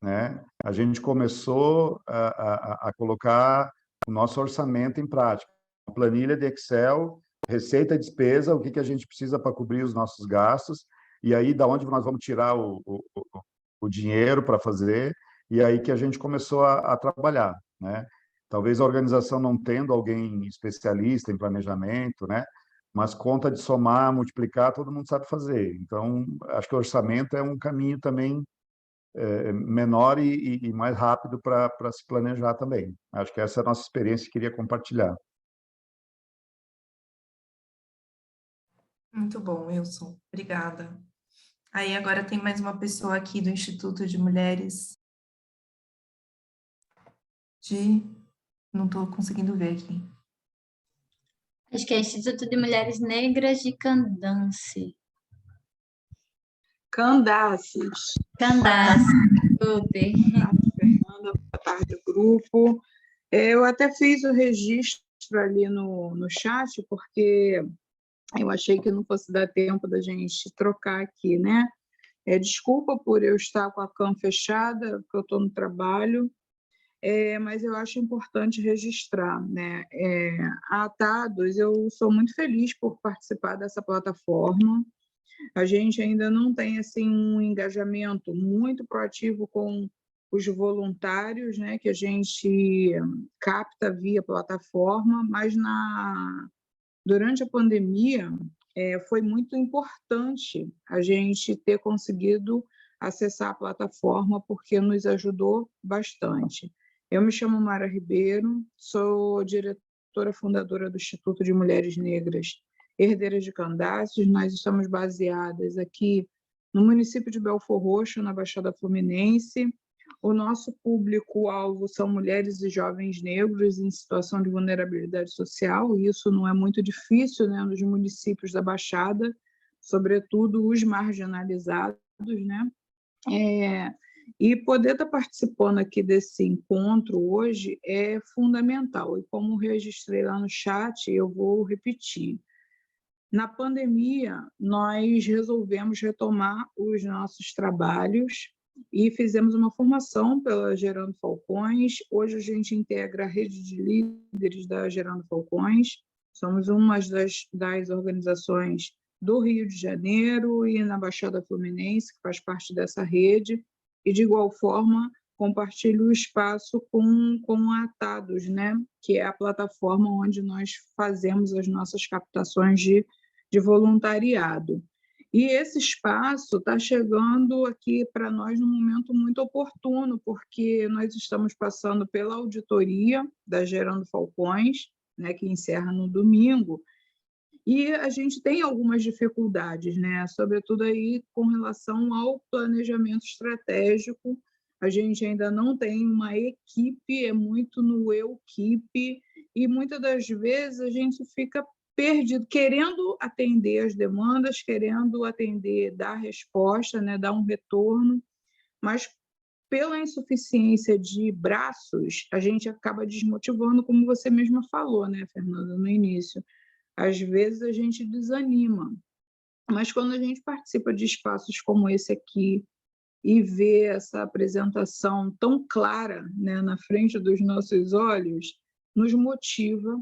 né? A gente começou a colocar o nosso orçamento em prática. Uma planilha de Excel, receita e despesa, o que a gente precisa para cobrir os nossos gastos, e aí da onde nós vamos tirar o dinheiro para fazer, e aí que a gente começou a trabalhar, né? Talvez a organização não tendo alguém especialista em planejamento, né? Mas conta de somar, multiplicar, todo mundo sabe fazer. Então, acho que o orçamento é um caminho também menor e mais rápido para se planejar também. Acho que essa é a nossa experiência que queria compartilhar.
Muito bom, Wilson. Obrigada. Aí agora tem mais uma pessoa aqui do Instituto de Mulheres Não estou conseguindo ver aqui.
Acho que é Instituto de Mulheres Negras de Candace.
Candaces.
Desculpe.
Fernanda, boa tarde, grupo. Eu até fiz o registro ali no chat, porque eu achei que não fosse dar tempo da gente trocar aqui, né? Desculpa por eu estar com a cam fechada, porque eu estou no trabalho, mas eu acho importante registrar, né? A Atados, eu sou muito feliz por participar dessa plataforma. A gente ainda não tem assim um engajamento muito proativo com os voluntários, né, que a gente capta via plataforma, mas durante a pandemia foi muito importante a gente ter conseguido acessar a plataforma, porque nos ajudou bastante. Eu me chamo Mara Ribeiro, sou diretora fundadora do Instituto de Mulheres Negras Herdeiras de Candace. Nós estamos baseadas aqui no município de Belfor Roxo, na Baixada Fluminense. O nosso público-alvo são mulheres e jovens negros em situação de vulnerabilidade social, e isso não é muito difícil, né, nos municípios da Baixada, sobretudo os marginalizados, né? E poder estar participando aqui desse encontro hoje é fundamental, e como registrei lá no chat, eu vou repetir. Na pandemia, nós resolvemos retomar os nossos trabalhos e fizemos uma formação pela Gerando Falcões. Hoje a gente integra a rede de líderes da Gerando Falcões. Somos uma das organizações do Rio de Janeiro e na Baixada Fluminense, que faz parte dessa rede. E, de igual forma, compartilho o espaço com a Atados, né? Que é a plataforma onde nós fazemos as nossas captações de voluntariado. E esse espaço está chegando aqui para nós num momento muito oportuno, porque nós estamos passando pela auditoria da Gerando Falcões, né, que encerra no domingo, e a gente tem algumas dificuldades, né, sobretudo aí com relação ao planejamento estratégico. A gente ainda não tem uma equipe, é muito no eu-equipe, e muitas das vezes a gente fica perdido, querendo atender as demandas, querendo atender, dar resposta, né, dar um retorno, mas pela insuficiência de braços, a gente acaba desmotivando, como você mesma falou, né, Fernanda, no início. Às vezes a gente desanima, mas quando a gente participa de espaços como esse aqui e vê essa apresentação tão clara, né, na frente dos nossos olhos, nos motiva,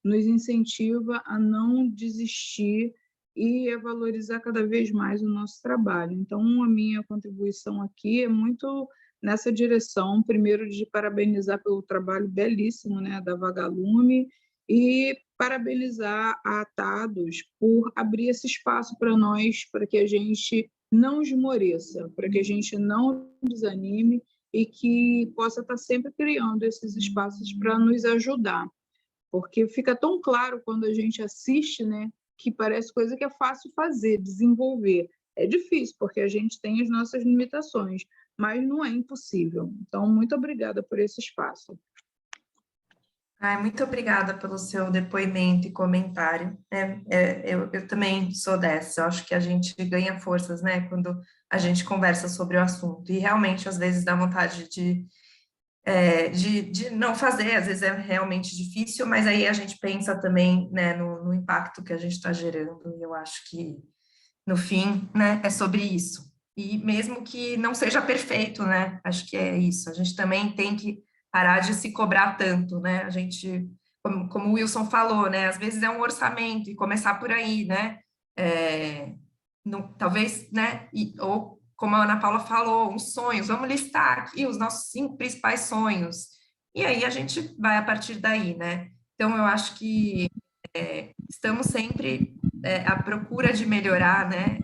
nos incentiva a não desistir e a valorizar cada vez mais o nosso trabalho. Então, a minha contribuição aqui é muito nessa direção, primeiro de parabenizar pelo trabalho belíssimo, né, da Vagalume, e parabenizar a Atados por abrir esse espaço para nós, para que a gente não esmoreça, para que a gente não desanime e que possa estar sempre criando esses espaços para nos ajudar. Porque fica tão claro quando a gente assiste, né, que parece coisa que é fácil fazer, desenvolver. É difícil, porque a gente tem as nossas limitações, mas não é impossível. Então, muito obrigada por esse espaço.
Ai, muito obrigada pelo seu depoimento e comentário. Eu também sou dessa, eu acho que a gente ganha forças, né, quando a gente conversa sobre o assunto, e realmente, às vezes, dá vontade de não fazer, às vezes é realmente difícil, mas aí a gente pensa também, né, no impacto que a gente está gerando, e eu acho que, no fim, né, é sobre isso. E mesmo que não seja perfeito, né, acho que é isso, a gente também tem que parar de se cobrar tanto, né, a gente, como o Wilson falou, né, às vezes é um orçamento, e começar por aí, né, talvez, né, ou como a Ana Paula falou, uns sonhos, vamos listar aqui os nossos 5 principais sonhos, e aí a gente vai a partir daí, né, então eu acho que estamos sempre à procura de melhorar, né,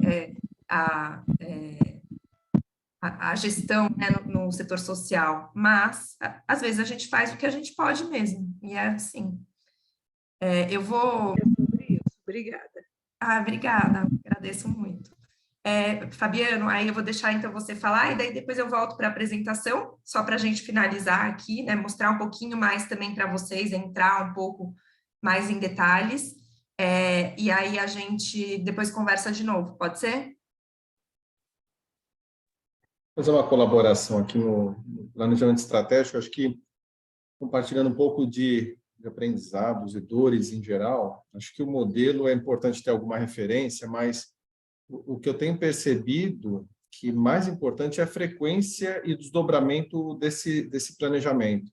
a gestão, né, no setor social, mas às vezes a gente faz o que a gente pode mesmo, e é assim. Eu vou...
É sobre isso, obrigada.
Obrigada, agradeço muito. Fabiano, aí eu vou deixar então você falar, e daí depois eu volto para a apresentação, só para a gente finalizar aqui, né, mostrar um pouquinho mais também para vocês, entrar um pouco mais em detalhes, e aí a gente depois conversa de novo, pode ser?
Fazer uma colaboração aqui no planejamento estratégico, acho que compartilhando um pouco de aprendizados e dores em geral, acho que o modelo é importante ter alguma referência, mas o que eu tenho percebido que mais importante é a frequência e desdobramento desse planejamento.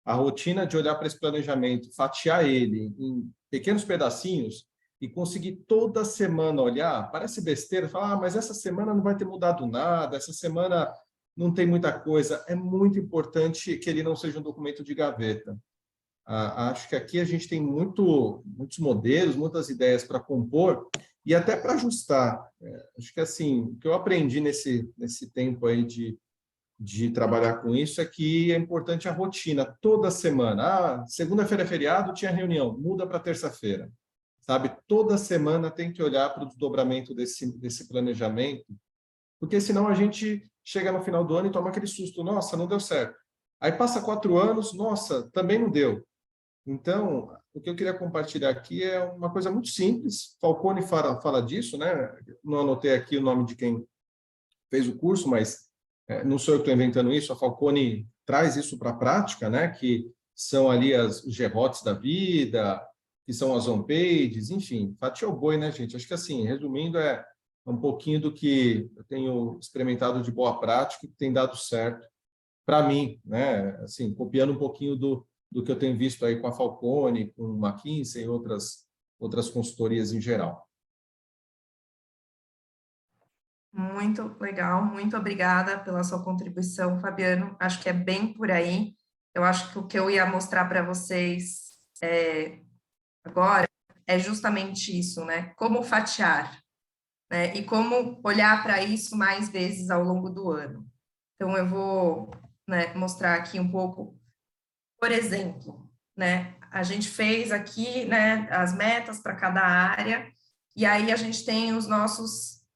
A rotina de olhar para esse planejamento, fatiar ele em pequenos pedacinhos e conseguir toda semana olhar, parece besteira, falar, mas essa semana não vai ter mudado nada, essa semana não tem muita coisa. É muito importante que ele não seja um documento de gaveta. Acho que aqui a gente tem muitos modelos, muitas ideias para compor e até para ajustar. Acho que assim, o que eu aprendi nesse tempo aí de trabalhar com isso é que é importante a rotina, toda semana. Segunda-feira é feriado, tinha reunião, muda para terça-feira. Sabe? Toda semana tem que olhar para o desdobramento desse planejamento, porque senão a gente chega no final do ano e toma aquele susto, nossa, não deu certo. Aí passa 4 anos, nossa, também não deu. Então, o que eu queria compartilhar aqui é uma coisa muito simples. Falcone fala disso, né? Não anotei aqui o nome de quem fez o curso, mas não sou eu que estou inventando isso. A Falcone traz isso para a prática, né? Que são ali os GROTs da vida, que são as on-pages, enfim, fatia o boi, né, gente? Acho que, assim, resumindo, é um pouquinho do que eu tenho experimentado de boa prática e que tem dado certo para mim, né? Assim, copiando um pouquinho do que eu tenho visto aí com a Falcone, com o McKinsey e outras consultorias em geral.
Muito legal, muito obrigada pela sua contribuição, Fabiano. Acho que é bem por aí. Eu acho que o que eu ia mostrar para vocês agora é justamente isso, né? Como fatiar, né? E como olhar para isso mais vezes ao longo do ano. Então, eu vou, né, mostrar aqui um pouco, por exemplo, né? A gente fez aqui, né, as metas para cada área, e aí a gente tem os nossos,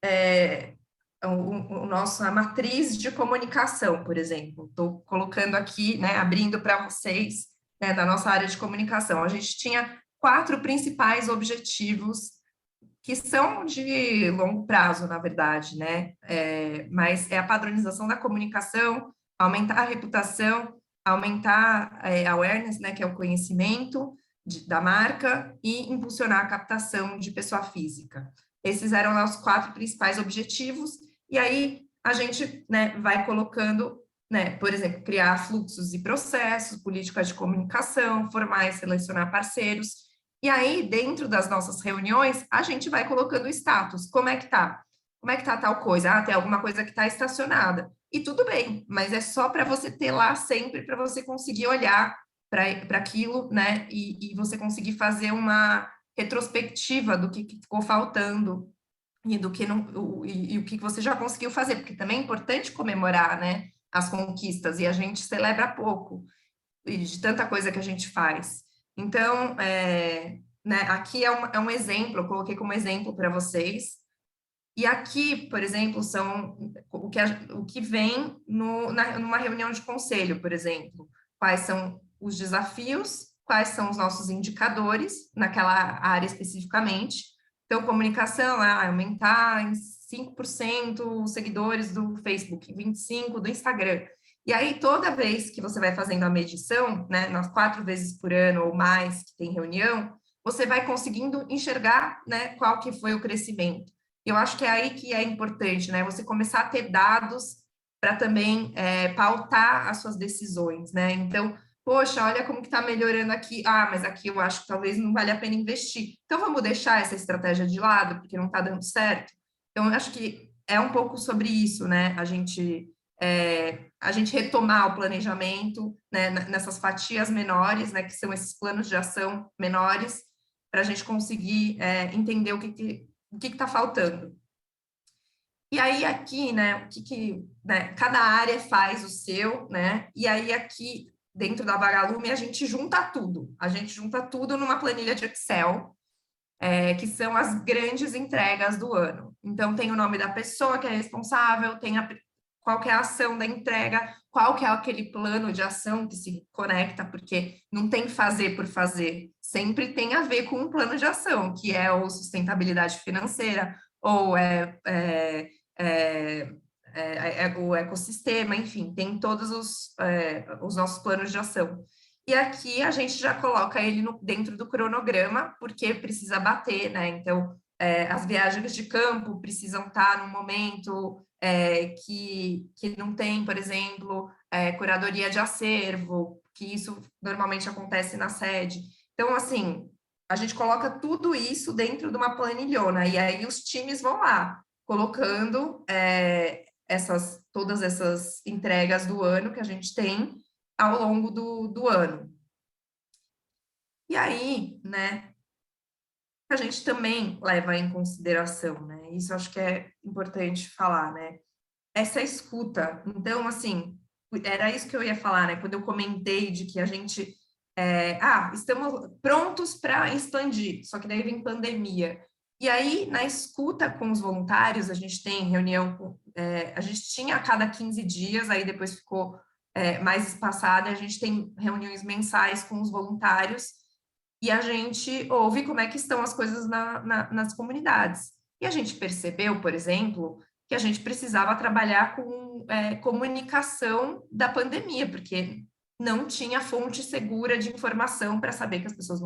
a matriz de comunicação, por exemplo. Estou colocando aqui, né, abrindo para vocês, né, da nossa área de comunicação. A gente tinha 4 principais objetivos que são de longo prazo, na verdade, né? Mas é a padronização da comunicação, aumentar a reputação, aumentar a awareness, né, que é o conhecimento da marca, e impulsionar a captação de pessoa física. Esses eram os 4 principais objetivos, e aí a gente, né, vai colocando, né, por exemplo, criar fluxos e processos, políticas de comunicação, formar e selecionar parceiros. E aí, dentro das nossas reuniões, a gente vai colocando o status. Como é que tá? Como é que tá tal coisa? Tem alguma coisa que está estacionada. E tudo bem, mas é só para você ter lá sempre, para você conseguir olhar para aquilo, né? E você conseguir fazer uma retrospectiva do que ficou faltando e do que não, e o que você já conseguiu fazer, porque também é importante comemorar, né, as conquistas, e a gente celebra pouco de tanta coisa que a gente faz. Então, né, aqui é um exemplo, eu coloquei como exemplo para vocês. E aqui, por exemplo, são o que vem numa reunião de conselho, por exemplo. Quais são os desafios quais são os nossos indicadores naquela área especificamente. Então, comunicação, aumentar em 5% os seguidores do Facebook, 25% do Instagram. E aí, toda vez que você vai fazendo a medição, né, nas 4 vezes por ano ou mais que tem reunião, você vai conseguindo enxergar, né, qual que foi o crescimento. Eu acho que é aí que é importante, né, você começar a ter dados para também pautar as suas decisões, né? Então, poxa, olha como que está melhorando aqui. Mas aqui eu acho que talvez não vale a pena investir. Então, vamos deixar essa estratégia de lado, porque não está dando certo? Então, eu acho que é um pouco sobre isso, né? A gente retomar o planejamento, né, nessas fatias menores, né, que são esses planos de ação menores, para a gente conseguir entender o que está faltando. E aí aqui, né, né, cada área faz o seu, né, e aí aqui dentro da Vagalume a gente junta tudo numa planilha de Excel, que são as grandes entregas do ano. Então tem o nome da pessoa que é responsável, tem qual que é a ação da entrega, qual que é aquele plano de ação que se conecta, porque não tem fazer por fazer, sempre tem a ver com um plano de ação, que é ou sustentabilidade financeira, ou o ecossistema, enfim, tem todos os nossos planos de ação. E aqui a gente já coloca ele dentro do cronograma, porque precisa bater, né? Então, as viagens de campo precisam estar num momento que não tem, por exemplo, curadoria de acervo, que isso normalmente acontece na sede. Então, assim, a gente coloca tudo isso dentro de uma planilhona, e aí os times vão lá, colocando todas essas entregas do ano que a gente tem ao longo do ano. E aí, né, a gente também leva em consideração, né, isso acho que é importante falar, né, essa escuta. Então, assim, era isso que eu ia falar, né, quando eu comentei de que a gente, estamos prontos para expandir, só que daí vem pandemia. E aí, na escuta com os voluntários, a gente tem reunião, a gente tinha a cada 15 dias, aí depois ficou mais espaçada, a gente tem reuniões mensais com os voluntários, e a gente ouve como é que estão as coisas nas comunidades. E a gente percebeu, por exemplo, que a gente precisava trabalhar com comunicação da pandemia, porque não tinha fonte segura de informação para saber que as pessoas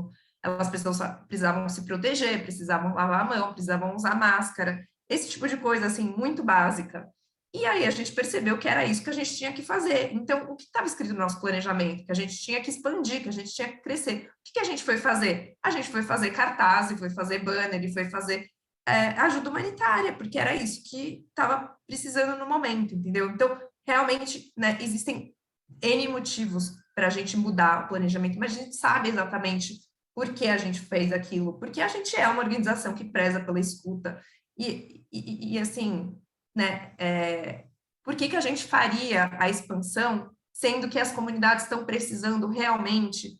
precisavam se proteger, precisavam lavar a mão, precisavam usar máscara, esse tipo de coisa, assim, muito básica. E aí a gente percebeu que era isso que a gente tinha que fazer. Então, o que estava escrito no nosso planejamento? Que a gente tinha que expandir, que a gente tinha que crescer. O que a gente foi fazer? A gente foi fazer cartaz, foi fazer banner, e foi fazer ajuda humanitária, porque era isso que estava precisando no momento, entendeu? Então, realmente, né, existem N motivos para a gente mudar o planejamento, mas a gente sabe exatamente por que a gente fez aquilo, porque a gente é uma organização que preza pela escuta, e assim, né, por que a gente faria a expansão, sendo que as comunidades estão precisando realmente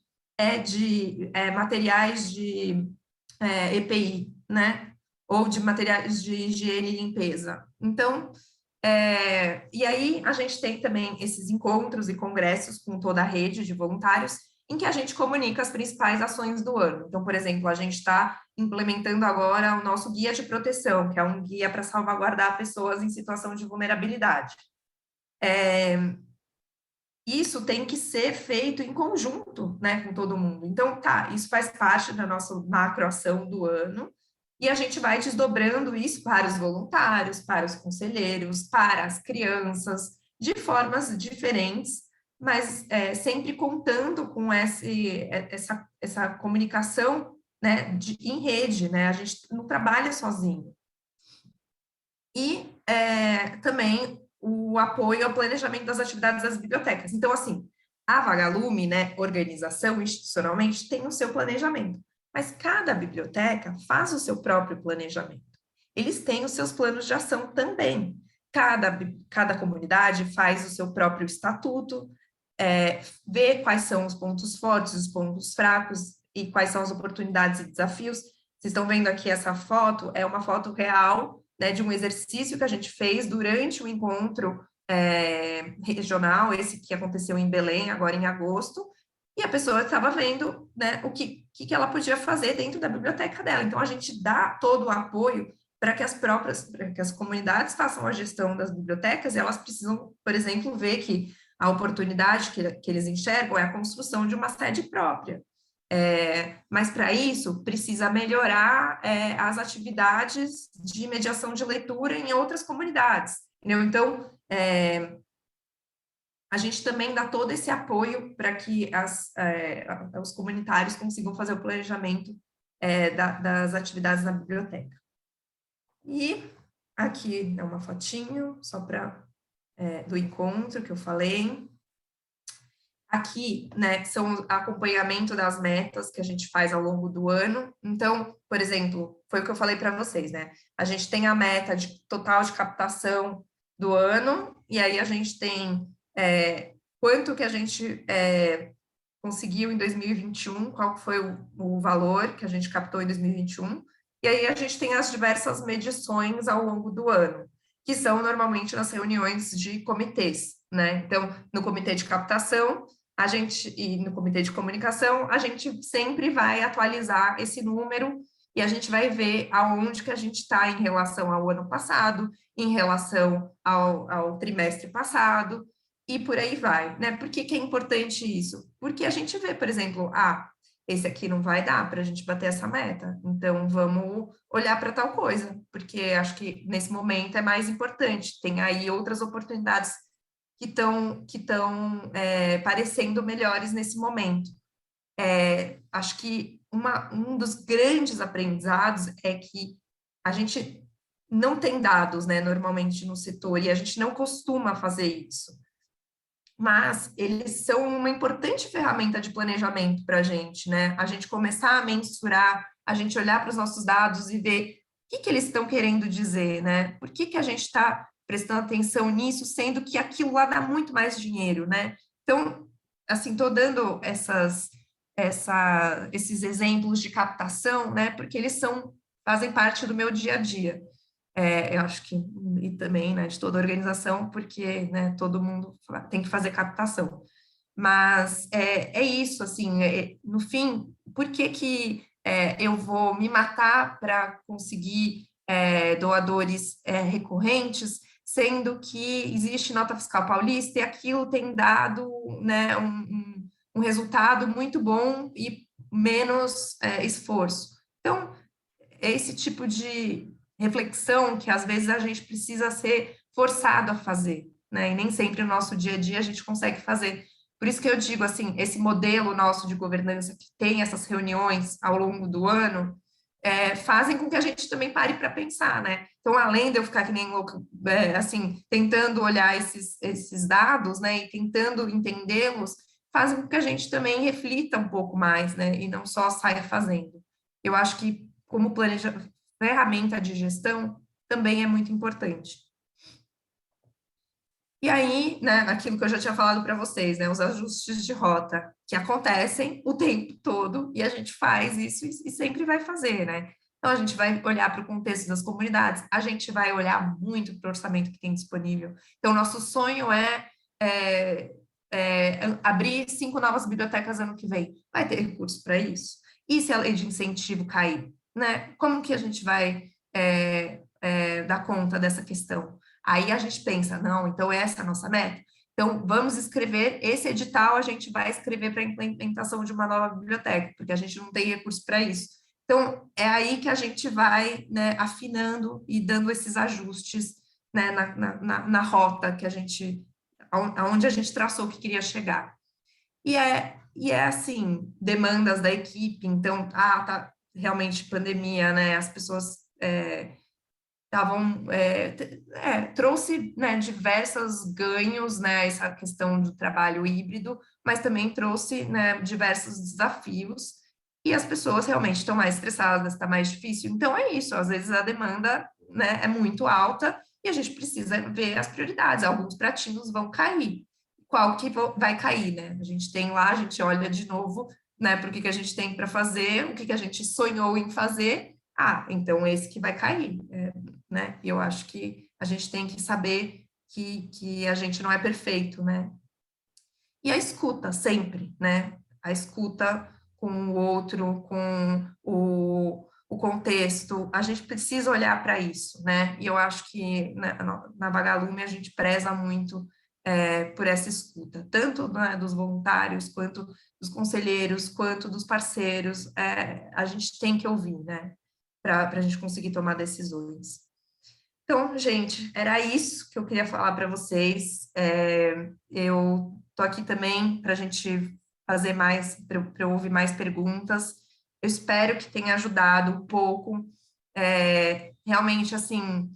de materiais de EPI, né, ou de materiais de higiene e limpeza. Então, e aí a gente tem também esses encontros e congressos com toda a rede de voluntários, em que a gente comunica as principais ações do ano. Então, por exemplo, a gente está implementando agora o nosso guia de proteção, que é um guia para salvaguardar pessoas em situação de vulnerabilidade. Isso tem que ser feito em conjunto, né, com todo mundo. Então, isso faz parte da nossa macroação do ano, e a gente vai desdobrando isso para os voluntários, para os conselheiros, para as crianças, de formas diferentes, mas sempre contando com essa comunicação, né, em rede, né? A gente não trabalha sozinho. E também o apoio ao planejamento das atividades das bibliotecas. Então, assim, a Vagalume, né, organização institucionalmente, tem o seu planejamento, mas cada biblioteca faz o seu próprio planejamento. Eles têm os seus planos de ação também. Cada comunidade faz o seu próprio estatuto, vê quais são os pontos fortes, os pontos fracos e quais são as oportunidades e desafios. Vocês estão vendo aqui essa foto, é uma foto real, né, de um exercício que a gente fez durante o encontro regional, esse que aconteceu em Belém, agora em agosto, e a pessoa estava vendo, né, o que ela podia fazer dentro da biblioteca dela. Então, a gente dá todo o apoio para que as comunidades façam a gestão das bibliotecas, e elas precisam, por exemplo, ver que a oportunidade que eles enxergam é a construção de uma sede própria. Mas, para isso, precisa melhorar as atividades de mediação de leitura em outras comunidades, entendeu? Então, a gente também dá todo esse apoio para que os comunitários consigam fazer o planejamento das atividades na biblioteca. E aqui é uma fotinho, só do encontro que eu falei. Aqui, né, são o acompanhamento das metas que a gente faz ao longo do ano. Então, por exemplo, foi o que eu falei para vocês, né? A gente tem a meta total de captação do ano, e aí a gente tem quanto que a gente conseguiu em 2021, qual foi o valor que a gente captou em 2021, e aí a gente tem as diversas medições ao longo do ano, que são normalmente nas reuniões de comitês, né? Então, no comitê de captação, e no comitê de comunicação, a gente sempre vai atualizar esse número e a gente vai ver aonde que a gente está em relação ao ano passado, em relação ao trimestre passado, e por aí vai, né? Por que é importante isso? Porque a gente vê, por exemplo, esse aqui não vai dar para a gente bater essa meta, então vamos olhar para tal coisa, porque acho que nesse momento é mais importante, tem aí outras oportunidades que estão parecendo melhores nesse momento. Acho que um dos grandes aprendizados é que a gente não tem dados, né, normalmente no setor, e a gente não costuma fazer isso. Mas eles são uma importante ferramenta de planejamento para a gente, né? A gente começar a mensurar, a gente olhar para os nossos dados e ver o que eles estão querendo dizer, né? Por que a gente está prestando atenção nisso, sendo que aquilo lá dá muito mais dinheiro, né? Então, assim, estou dando esses exemplos de captação, né? Porque eles fazem parte do meu dia a dia. Eu acho que, e também, né, de toda a organização, porque, né, todo mundo tem que fazer captação. Mas é isso, assim, no fim, por que eu vou me matar para conseguir doadores recorrentes, sendo que existe nota fiscal paulista e aquilo tem dado, né, um resultado muito bom e menos esforço. Então, é esse tipo de reflexão que às vezes a gente precisa ser forçado a fazer, né? E nem sempre no nosso dia a dia a gente consegue fazer. Por isso que eu digo assim, esse modelo nosso de governança que tem essas reuniões ao longo do ano, fazem com que a gente também pare para pensar, né? Então, além de eu ficar que nem louco, assim, tentando olhar esses dados, né, e tentando entendê-los, fazem com que a gente também reflita um pouco mais, né, e não só saia fazendo. Eu acho que como ferramenta de gestão, também é muito importante. E aí, né, aquilo que eu já tinha falado para vocês, né, os ajustes de rota, que acontecem o tempo todo, e a gente faz isso e sempre vai fazer, né? Então, a gente vai olhar para o contexto das comunidades, a gente vai olhar muito para o orçamento que tem disponível. Então, nosso sonho é abrir 5 novas bibliotecas ano que vem. Vai ter recurso para isso? E se a lei de incentivo cair? Né? Como que a gente vai dar conta dessa questão? Aí a gente pensa, não, então essa é a nossa meta? Então, vamos escrever, esse edital a gente vai escrever para a implementação de uma nova biblioteca, porque a gente não tem recurso para isso. Então, é aí que a gente vai, né, afinando e dando esses ajustes, né, na rota que aonde a gente traçou que queria chegar. E é assim, demandas da equipe, então, tá realmente pandemia, né, as pessoas trouxe, né, diversos ganhos, né, essa questão do trabalho híbrido, mas também trouxe, né, diversos desafios, e as pessoas realmente estão mais estressadas, está mais difícil, então é isso, às vezes a demanda, né, é muito alta, e a gente precisa ver as prioridades, alguns pratinhos vão cair, qual que vai cair, né, a gente tem lá, a gente olha de novo, né, para o que a gente tem para fazer, o que a gente sonhou em fazer, então esse que vai cair, né? E eu acho que a gente tem que saber que a gente não é perfeito, né? E a escuta, sempre, né? a escuta com o outro, com o contexto, a gente precisa olhar para isso, né? E eu acho que na Vagalume a gente preza muito por essa escuta, tanto, né, dos voluntários, quanto dos conselheiros, quanto dos parceiros, a gente tem que ouvir, né? Para a gente conseguir tomar decisões. Então, gente, era isso que eu queria falar para vocês. Eu estou aqui também para a gente fazer mais, para eu ouvir mais perguntas. Eu espero que tenha ajudado um pouco. Realmente, assim,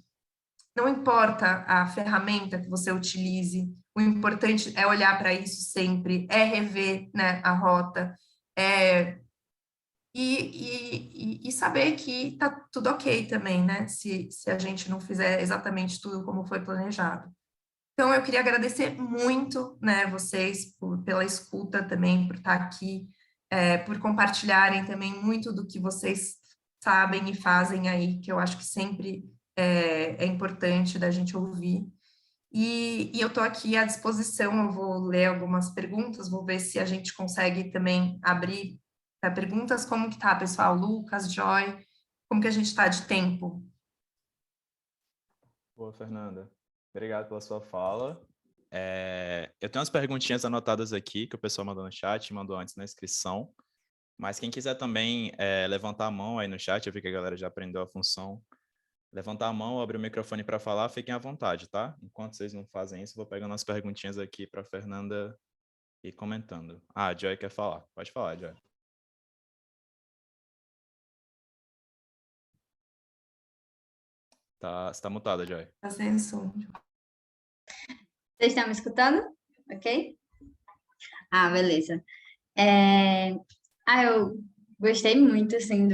não importa a ferramenta que você utilize, o importante é olhar para isso sempre, rever, né, a rota, e saber que está tudo ok também, né, se a gente não fizer exatamente tudo como foi planejado. Então, eu queria agradecer muito, né, vocês pela escuta também, por estar aqui, por compartilharem também muito do que vocês sabem e fazem aí, que eu acho que sempre é importante da gente ouvir. E eu estou aqui à disposição, eu vou ler algumas perguntas, vou ver se a gente consegue também abrir para perguntas. Como que tá, pessoal? Lucas, Joy, como que a gente está de tempo?
Boa, Fernanda. Obrigado pela sua fala. Eu tenho umas perguntinhas anotadas aqui que o pessoal mandou no chat, mandou antes na inscrição, mas quem quiser também levantar a mão aí no chat, eu vi que a galera já aprendeu a função. Levantar a mão, abrir o microfone para falar, fiquem à vontade, tá? Enquanto vocês não fazem isso, vou pegando as perguntinhas aqui para a Fernanda ir comentando. Ah, a Joy quer falar. Pode falar, Joy. Você está mutada, Joy.
Tá sem som.
Vocês estão me escutando? Ok? Ah, beleza. Eu gostei muito, assim,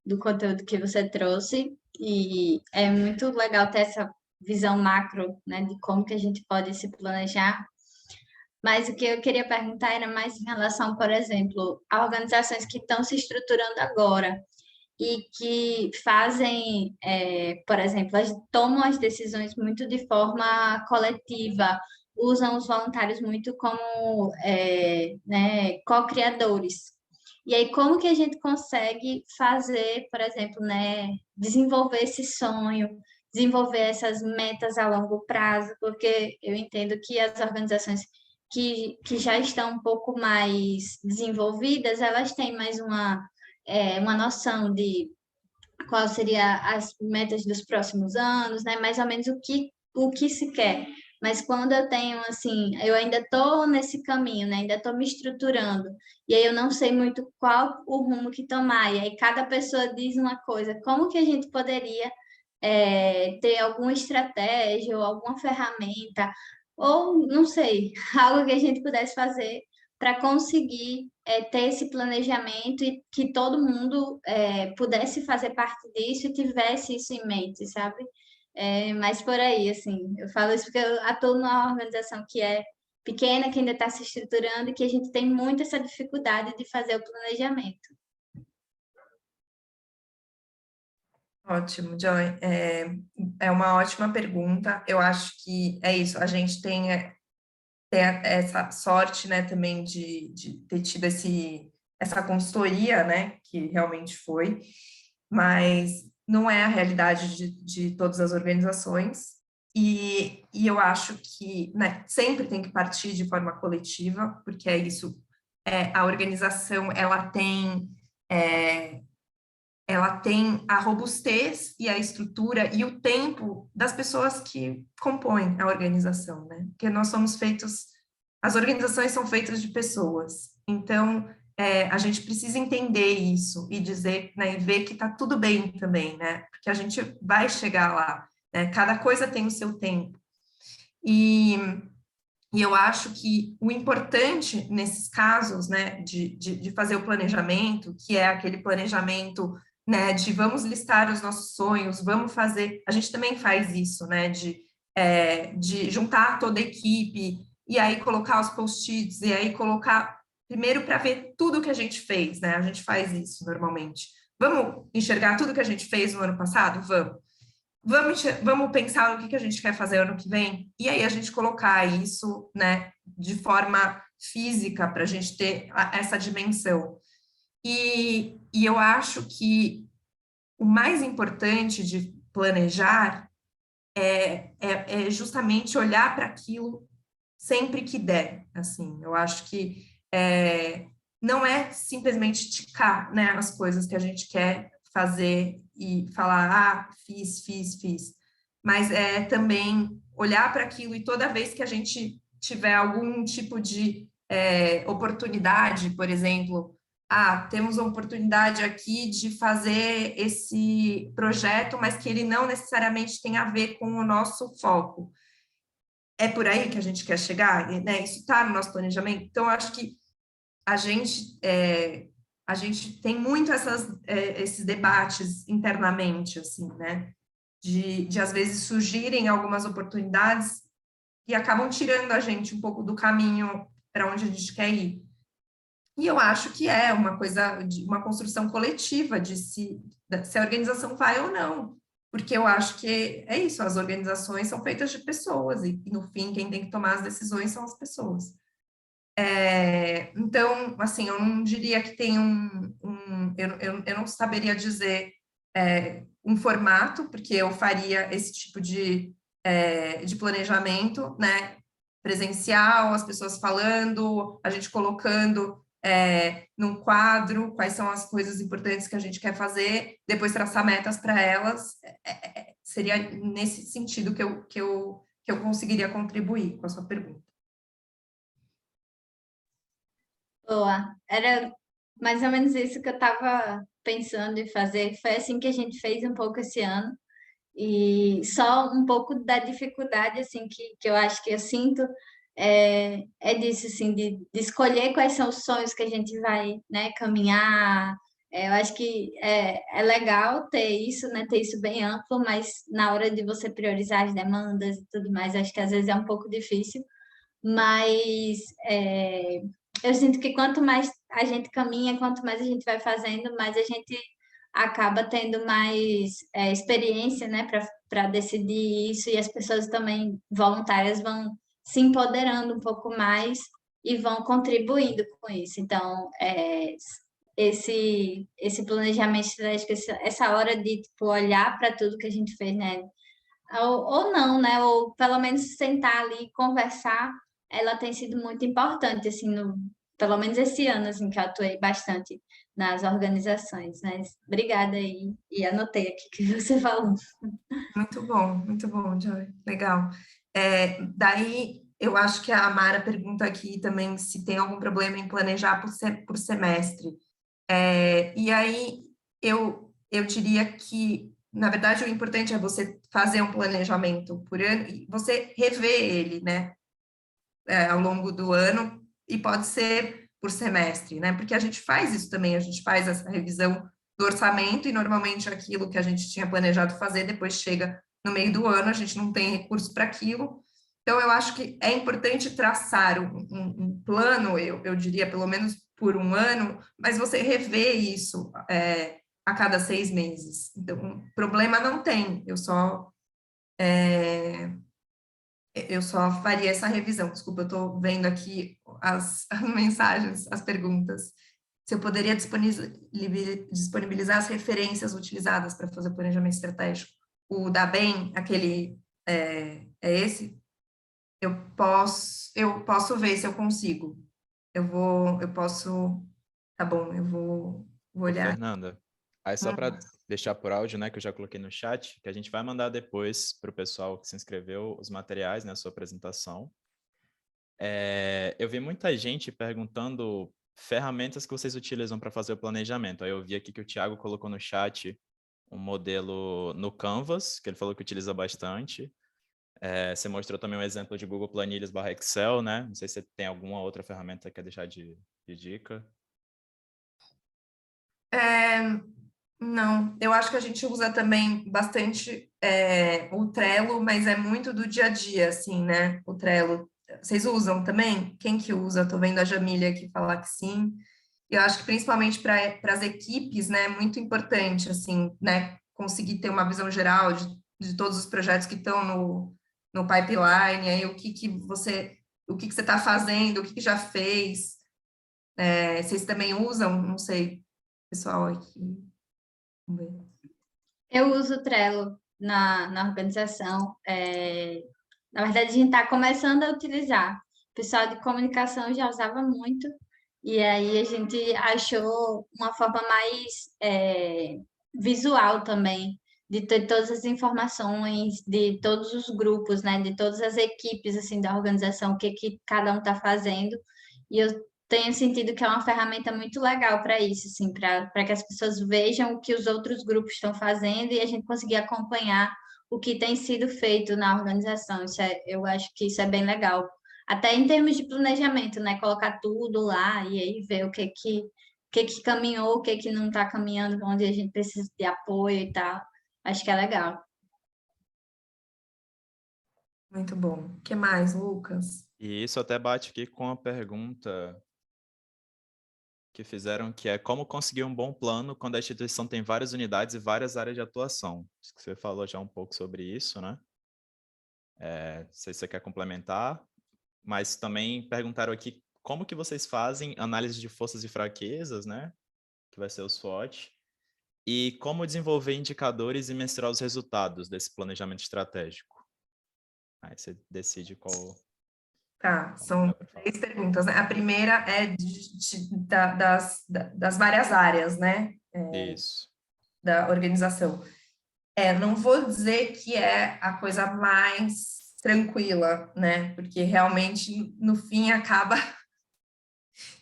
do conteúdo que você trouxe, e é muito legal ter essa visão macro, né, de como que a gente pode se planejar. Mas o que eu queria perguntar era mais em relação, por exemplo, a organizações que estão se estruturando agora e que fazem, por exemplo, tomam as decisões muito de forma coletiva, usam os voluntários muito como né, co-criadores. E aí, como que a gente consegue fazer, por exemplo, né, desenvolver esse sonho, desenvolver essas metas a longo prazo, porque eu entendo que as organizações que já estão um pouco mais desenvolvidas, elas têm mais uma noção de qual seria as metas dos próximos anos, né? Mais ou menos o que se quer. Mas quando eu tenho, assim, eu ainda estou nesse caminho, né? Ainda estou me estruturando, e aí eu não sei muito qual o rumo que tomar, e aí cada pessoa diz uma coisa. Como que a gente poderia ter alguma estratégia ou alguma ferramenta, ou, não sei, algo que a gente pudesse fazer para conseguir ter esse planejamento e que todo mundo pudesse fazer parte disso e tivesse isso em mente, sabe? Mas por aí, assim, eu falo isso porque eu atuo numa organização que é pequena, que ainda está se estruturando e que a gente tem muito essa dificuldade de fazer o planejamento.
Ótimo, Joy. É uma ótima pergunta. Eu acho que é isso, a gente tem essa sorte, né, também de ter tido essa consultoria, né, que realmente foi, mas não é a realidade de todas as organizações, e eu acho que, né, sempre tem que partir de forma coletiva, porque é isso, a organização, ela tem a robustez e a estrutura e o tempo das pessoas que compõem a organização, né? Porque nós somos feitos, as organizações são feitas de pessoas, então a gente precisa entender isso e dizer, né, e ver que está tudo bem também, né? Porque a gente vai chegar lá, né? Cada coisa tem o seu tempo. E eu acho que o importante nesses casos, né, de fazer o planejamento, que é aquele planejamento, né, de vamos listar os nossos sonhos, vamos fazer, a gente também faz isso, né, de juntar toda a equipe, e aí colocar os post-its, e aí colocar, primeiro para ver tudo que a gente fez, né, a gente faz isso normalmente. Vamos enxergar tudo que a gente fez no ano passado? Vamos pensar no que a gente quer fazer ano que vem, e aí a gente colocar isso, né, de forma física para a gente ter essa dimensão. E eu acho que o mais importante de planejar é justamente olhar para aquilo sempre que der, assim. Eu acho que não é simplesmente ticar, né, as coisas que a gente quer fazer e falar, fiz, mas é também olhar para aquilo e toda vez que a gente tiver algum tipo de oportunidade, por exemplo, temos uma oportunidade aqui de fazer esse projeto, mas que ele não necessariamente tem a ver com o nosso foco. É por aí que a gente quer chegar, né? Isso está no nosso planejamento. Então, eu acho que a gente tem muito esses debates internamente, assim, né? De às vezes surgirem algumas oportunidades e acabam tirando a gente um pouco do caminho para onde a gente quer ir. E eu acho que é uma coisa, uma construção coletiva de se a organização vai ou não, porque eu acho que é isso, as organizações são feitas de pessoas, e no fim, quem tem que tomar as decisões são as pessoas. Então, assim, eu não diria que tem eu não saberia dizer um formato, porque eu faria esse tipo de planejamento, né, presencial, as pessoas falando, a gente colocando num quadro quais são as coisas importantes que a gente quer fazer, depois traçar metas para elas, seria nesse sentido que eu conseguiria contribuir com a sua pergunta.
Boa, era mais ou menos isso que eu estava pensando em fazer. Foi assim que a gente fez um pouco esse ano. E só um pouco da dificuldade assim que eu acho que eu sinto é disso, assim, de escolher quais são os sonhos que a gente vai, né, caminhar. Eu acho que é legal ter isso, né, ter isso bem amplo, mas na hora de você priorizar as demandas e tudo mais, acho que às vezes é um pouco difícil. Mas eu sinto que quanto mais a gente caminha, quanto mais a gente vai fazendo, mais a gente acaba tendo mais experiência, né, para decidir isso, e as pessoas também voluntárias vão se empoderando um pouco mais e vão contribuindo com isso. Então, esse planejamento estratégico, essa hora de tipo, olhar para tudo que a gente fez, né, ou não, né, ou pelo menos sentar ali e conversar, ela tem sido muito importante, assim, pelo menos esse ano, assim, que eu atuei bastante nas organizações, né? Obrigada aí, e anotei aqui o que você falou.
Muito bom, Joy. Legal. Daí, eu acho que a Mara pergunta aqui também se tem algum problema em planejar por semestre. E aí, eu diria que, na verdade, o importante é você fazer um planejamento por ano e você rever ele, né? Ao longo do ano, e pode ser por semestre, né? Porque a gente faz isso também, a gente faz essa revisão do orçamento, e normalmente aquilo que a gente tinha planejado fazer, depois chega no meio do ano, a gente não tem recurso para aquilo. Então, eu acho que é importante traçar um plano, eu diria, pelo menos por um ano, mas você rever isso a cada 6 meses. Então, problema não tem, eu só faria essa revisão. Desculpa, eu estou vendo aqui as mensagens, as perguntas. Se eu poderia disponibilizar as referências utilizadas para fazer o planejamento estratégico. O da BEM, aquele, é esse? Eu posso ver se eu consigo. Tá bom, eu vou olhar.
Fernanda, aí só para deixar por áudio, né, que eu já coloquei no chat, que a gente vai mandar depois para o pessoal que se inscreveu os materiais, né, a sua apresentação. Eu vi muita gente perguntando ferramentas que vocês utilizam para fazer o planejamento. Aí eu vi aqui que o Thiago colocou no chat um modelo no Canvas, que ele falou que utiliza bastante. Você mostrou também um exemplo de Google Planilhas / Excel, né? Não sei se você tem alguma outra ferramenta que quer deixar de dica.
Não, eu acho que a gente usa também bastante o Trello, mas é muito do dia a dia, assim, né? O Trello. Vocês usam também? Quem que usa? Estou vendo a Jamília aqui falar que sim. Eu acho que principalmente para as equipes, né, é muito importante, assim, né, conseguir ter uma visão geral de todos os projetos que estão no pipeline, aí o que você o que você está fazendo, o que já fez. Vocês também usam? Não sei, pessoal aqui. Vamos ver.
Eu uso o Trello na organização. Na verdade, a gente está começando a utilizar. O pessoal de comunicação já usava muito, e aí a gente achou uma forma mais visual também, de ter todas as informações, de todos os grupos, né, de todas as equipes assim, da organização, o que cada um está fazendo. E eu tenho sentido que é uma ferramenta muito legal para isso, assim, para que as pessoas vejam o que os outros grupos estão fazendo e a gente conseguir acompanhar o que tem sido feito na organização. Eu acho que isso é bem legal. Até em termos de planejamento, né? Colocar tudo lá e aí ver o que caminhou, o que não está caminhando, onde a gente precisa de apoio e tal. Acho que é legal.
Muito bom. O que mais, Lucas?
E isso até bate aqui com a pergunta que fizeram, que é como conseguir um bom plano quando a instituição tem várias unidades e várias áreas de atuação. Acho que você falou já um pouco sobre isso, né? Não sei se você quer complementar, mas também perguntaram aqui como que vocês fazem análise de forças e fraquezas, né? Que vai ser o SWOT. E como desenvolver indicadores e mensurar os resultados desse planejamento estratégico. Aí você decide qual...
Tá, são 3 perguntas, né? A primeira é das várias áreas, né?
Isso.
Da organização. Não vou dizer que é a coisa mais tranquila, né? Porque realmente, no fim, acaba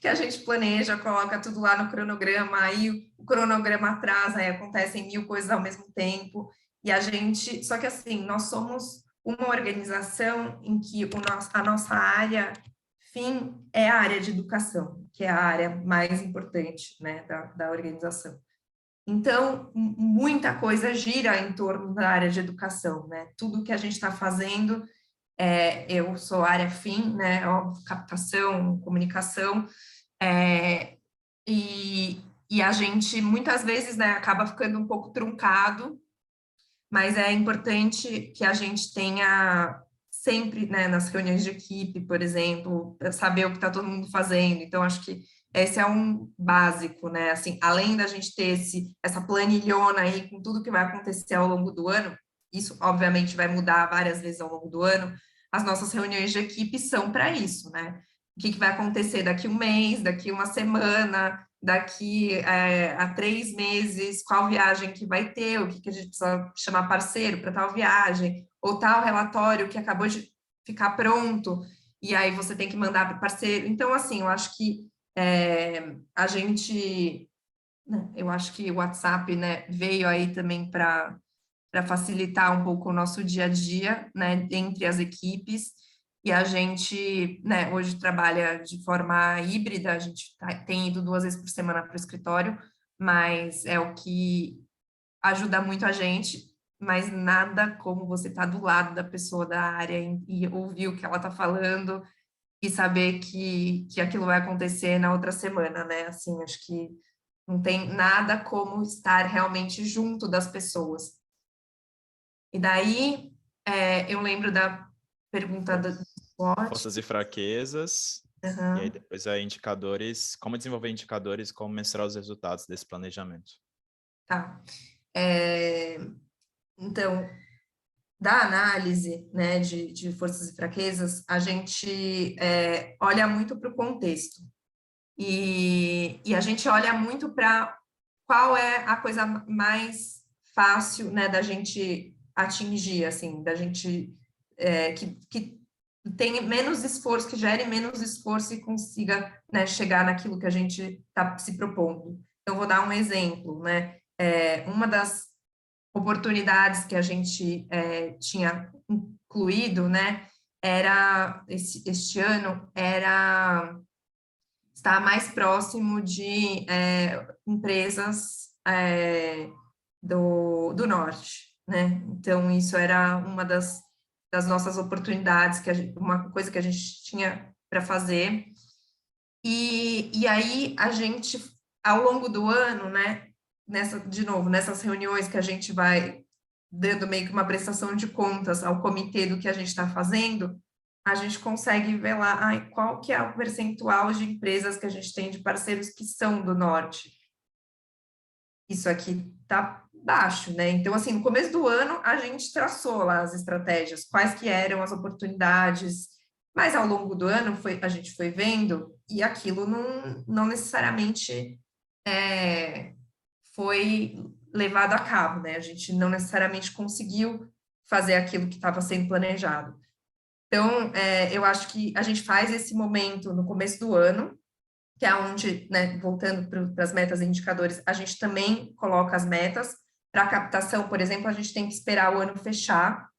que a gente planeja, coloca tudo lá no cronograma, aí o cronograma atrasa, aí acontecem 1000 coisas ao mesmo tempo, e a gente... Só que, assim, nós somos uma organização em que a nossa área fim é a área de educação, que é a área mais importante, né, da organização. Então, muita coisa gira em torno da área de educação, né? Tudo que a gente está fazendo, eu sou área fim, né, captação, comunicação, e a gente, muitas vezes, né, acaba ficando um pouco truncado, mas é importante que a gente tenha sempre, né, nas reuniões de equipe, por exemplo, saber o que está todo mundo fazendo. Então, acho que esse é um básico, né? Assim, além da gente ter essa planilhona aí com tudo que vai acontecer ao longo do ano, isso, obviamente, vai mudar várias vezes ao longo do ano, as nossas reuniões de equipe são para isso, né? O que vai acontecer daqui 1 mês, daqui 1 semana, daqui a 3 meses, qual viagem que vai ter, o que a gente precisa chamar parceiro para tal viagem, ou tal relatório que acabou de ficar pronto, e aí você tem que mandar para o parceiro. Então, assim, eu acho que a gente... Né, eu acho que o WhatsApp, né, veio aí também para facilitar um pouco o nosso dia a dia, né, entre as equipes, e a gente, né, hoje trabalha de forma híbrida, a gente tem ido 2 vezes por semana para o escritório, mas é o que ajuda muito a gente, mas nada como você estar do lado da pessoa da área e ouvir o que ela está falando e saber que aquilo vai acontecer na outra semana, né? Assim, acho que não tem nada como estar realmente junto das pessoas. E daí, eu lembro da pergunta do SWOT.
Forças e fraquezas.
Uhum.
E aí depois indicadores, como desenvolver indicadores, como mensurar os resultados desse planejamento.
Tá. Então, da análise, né, de forças e fraquezas, a gente olha muito para o contexto. E a gente olha muito para qual é a coisa mais fácil, né, da gente atingir, assim, da gente que tem menos esforço, que gere menos esforço e consiga, né, chegar naquilo que a gente está se propondo. Então, vou dar um exemplo, né? Uma das oportunidades que a gente tinha incluído, né, era, este ano, era estar mais próximo de empresas do Norte, né? Então, isso era uma das nossas oportunidades, uma coisa que a gente tinha para fazer. E aí, a gente, ao longo do ano, né, nessas reuniões que a gente vai dando meio que uma prestação de contas ao comitê do que a gente está fazendo, a gente consegue ver lá qual que é o percentual de empresas que a gente tem de parceiros que são do Norte. Isso aqui está baixo, né? Então, assim, no começo do ano, a gente traçou lá as estratégias, quais que eram as oportunidades, mas ao longo do ano a gente foi vendo e aquilo não necessariamente foi levado a cabo, né? A gente não necessariamente conseguiu fazer aquilo que estava sendo planejado. Então, eu acho que a gente faz esse momento no começo do ano, que é onde, né, voltando para as metas e indicadores, a gente também coloca as metas. Para a captação, por exemplo, a gente tem que esperar o ano fechar,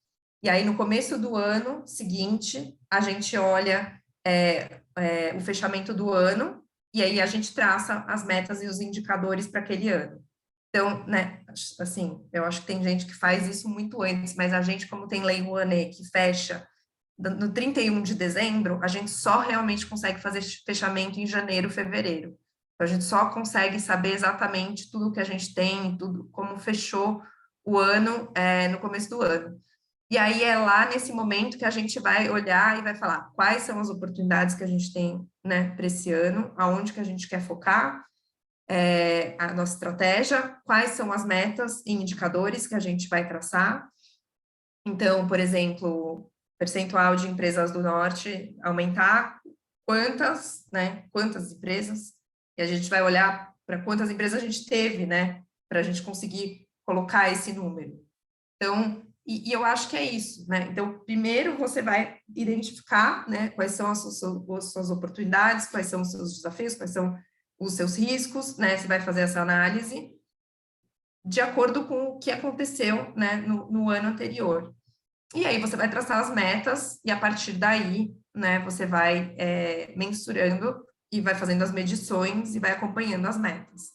e aí no começo do ano seguinte, a gente olha o fechamento do ano, e aí a gente traça as metas e os indicadores para aquele ano. Então, né, assim, eu acho que tem gente que faz isso muito antes, mas a gente, como tem Lei Rouanet que fecha no 31 de dezembro, a gente só realmente consegue fazer fechamento em janeiro, fevereiro. Então, a gente só consegue saber exatamente tudo que a gente tem, tudo como fechou o ano no começo do ano. E aí é lá nesse momento que a gente vai olhar e vai falar quais são as oportunidades que a gente tem, né, para esse ano, aonde que a gente quer focar, a nossa estratégia, quais são as metas e indicadores que a gente vai traçar. Então, por exemplo, percentual de empresas do Norte aumentar, quantas empresas, e a gente vai olhar para quantas empresas a gente teve, né, para a gente conseguir colocar esse número. Então, e eu acho que é isso, né, então, primeiro você vai identificar, né, quais são as suas oportunidades, quais são os seus desafios, quais são os seus riscos, né, você vai fazer essa análise de acordo com o que aconteceu, né, no ano anterior. E aí você vai traçar as metas e a partir daí, né, você vai mensurando e vai fazendo as medições e vai acompanhando as metas.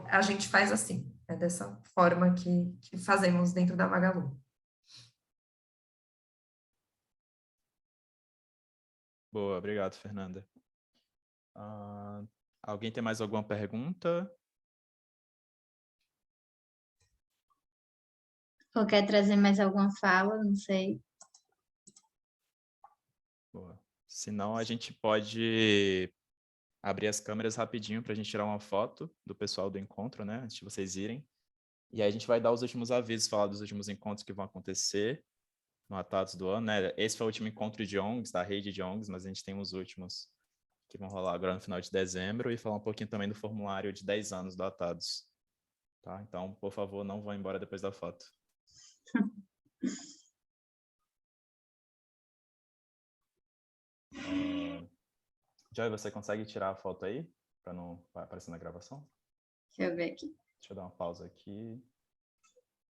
A gente faz assim, é dessa forma que fazemos dentro da Magalu.
Boa, obrigado, Fernanda. Alguém tem mais alguma pergunta?
Ou quer trazer mais alguma fala? Não sei.
Boa. Senão, a gente pode abrir as câmeras rapidinho para a gente tirar uma foto do pessoal do encontro, né? Antes de vocês irem. E aí a gente vai dar os últimos avisos, falar dos últimos encontros que vão acontecer no Atados do ano, né? Esse foi o último encontro de ONGs, da rede de ONGs, mas a gente tem os últimos que vão rolar agora no final de dezembro e falar um pouquinho também do formulário de 10 anos do Atados. Tá? Então, por favor, não vão embora depois da foto. Joy, você consegue tirar a foto aí? Para não aparecer na gravação?
Deixa eu ver aqui.
Deixa eu dar uma pausa aqui.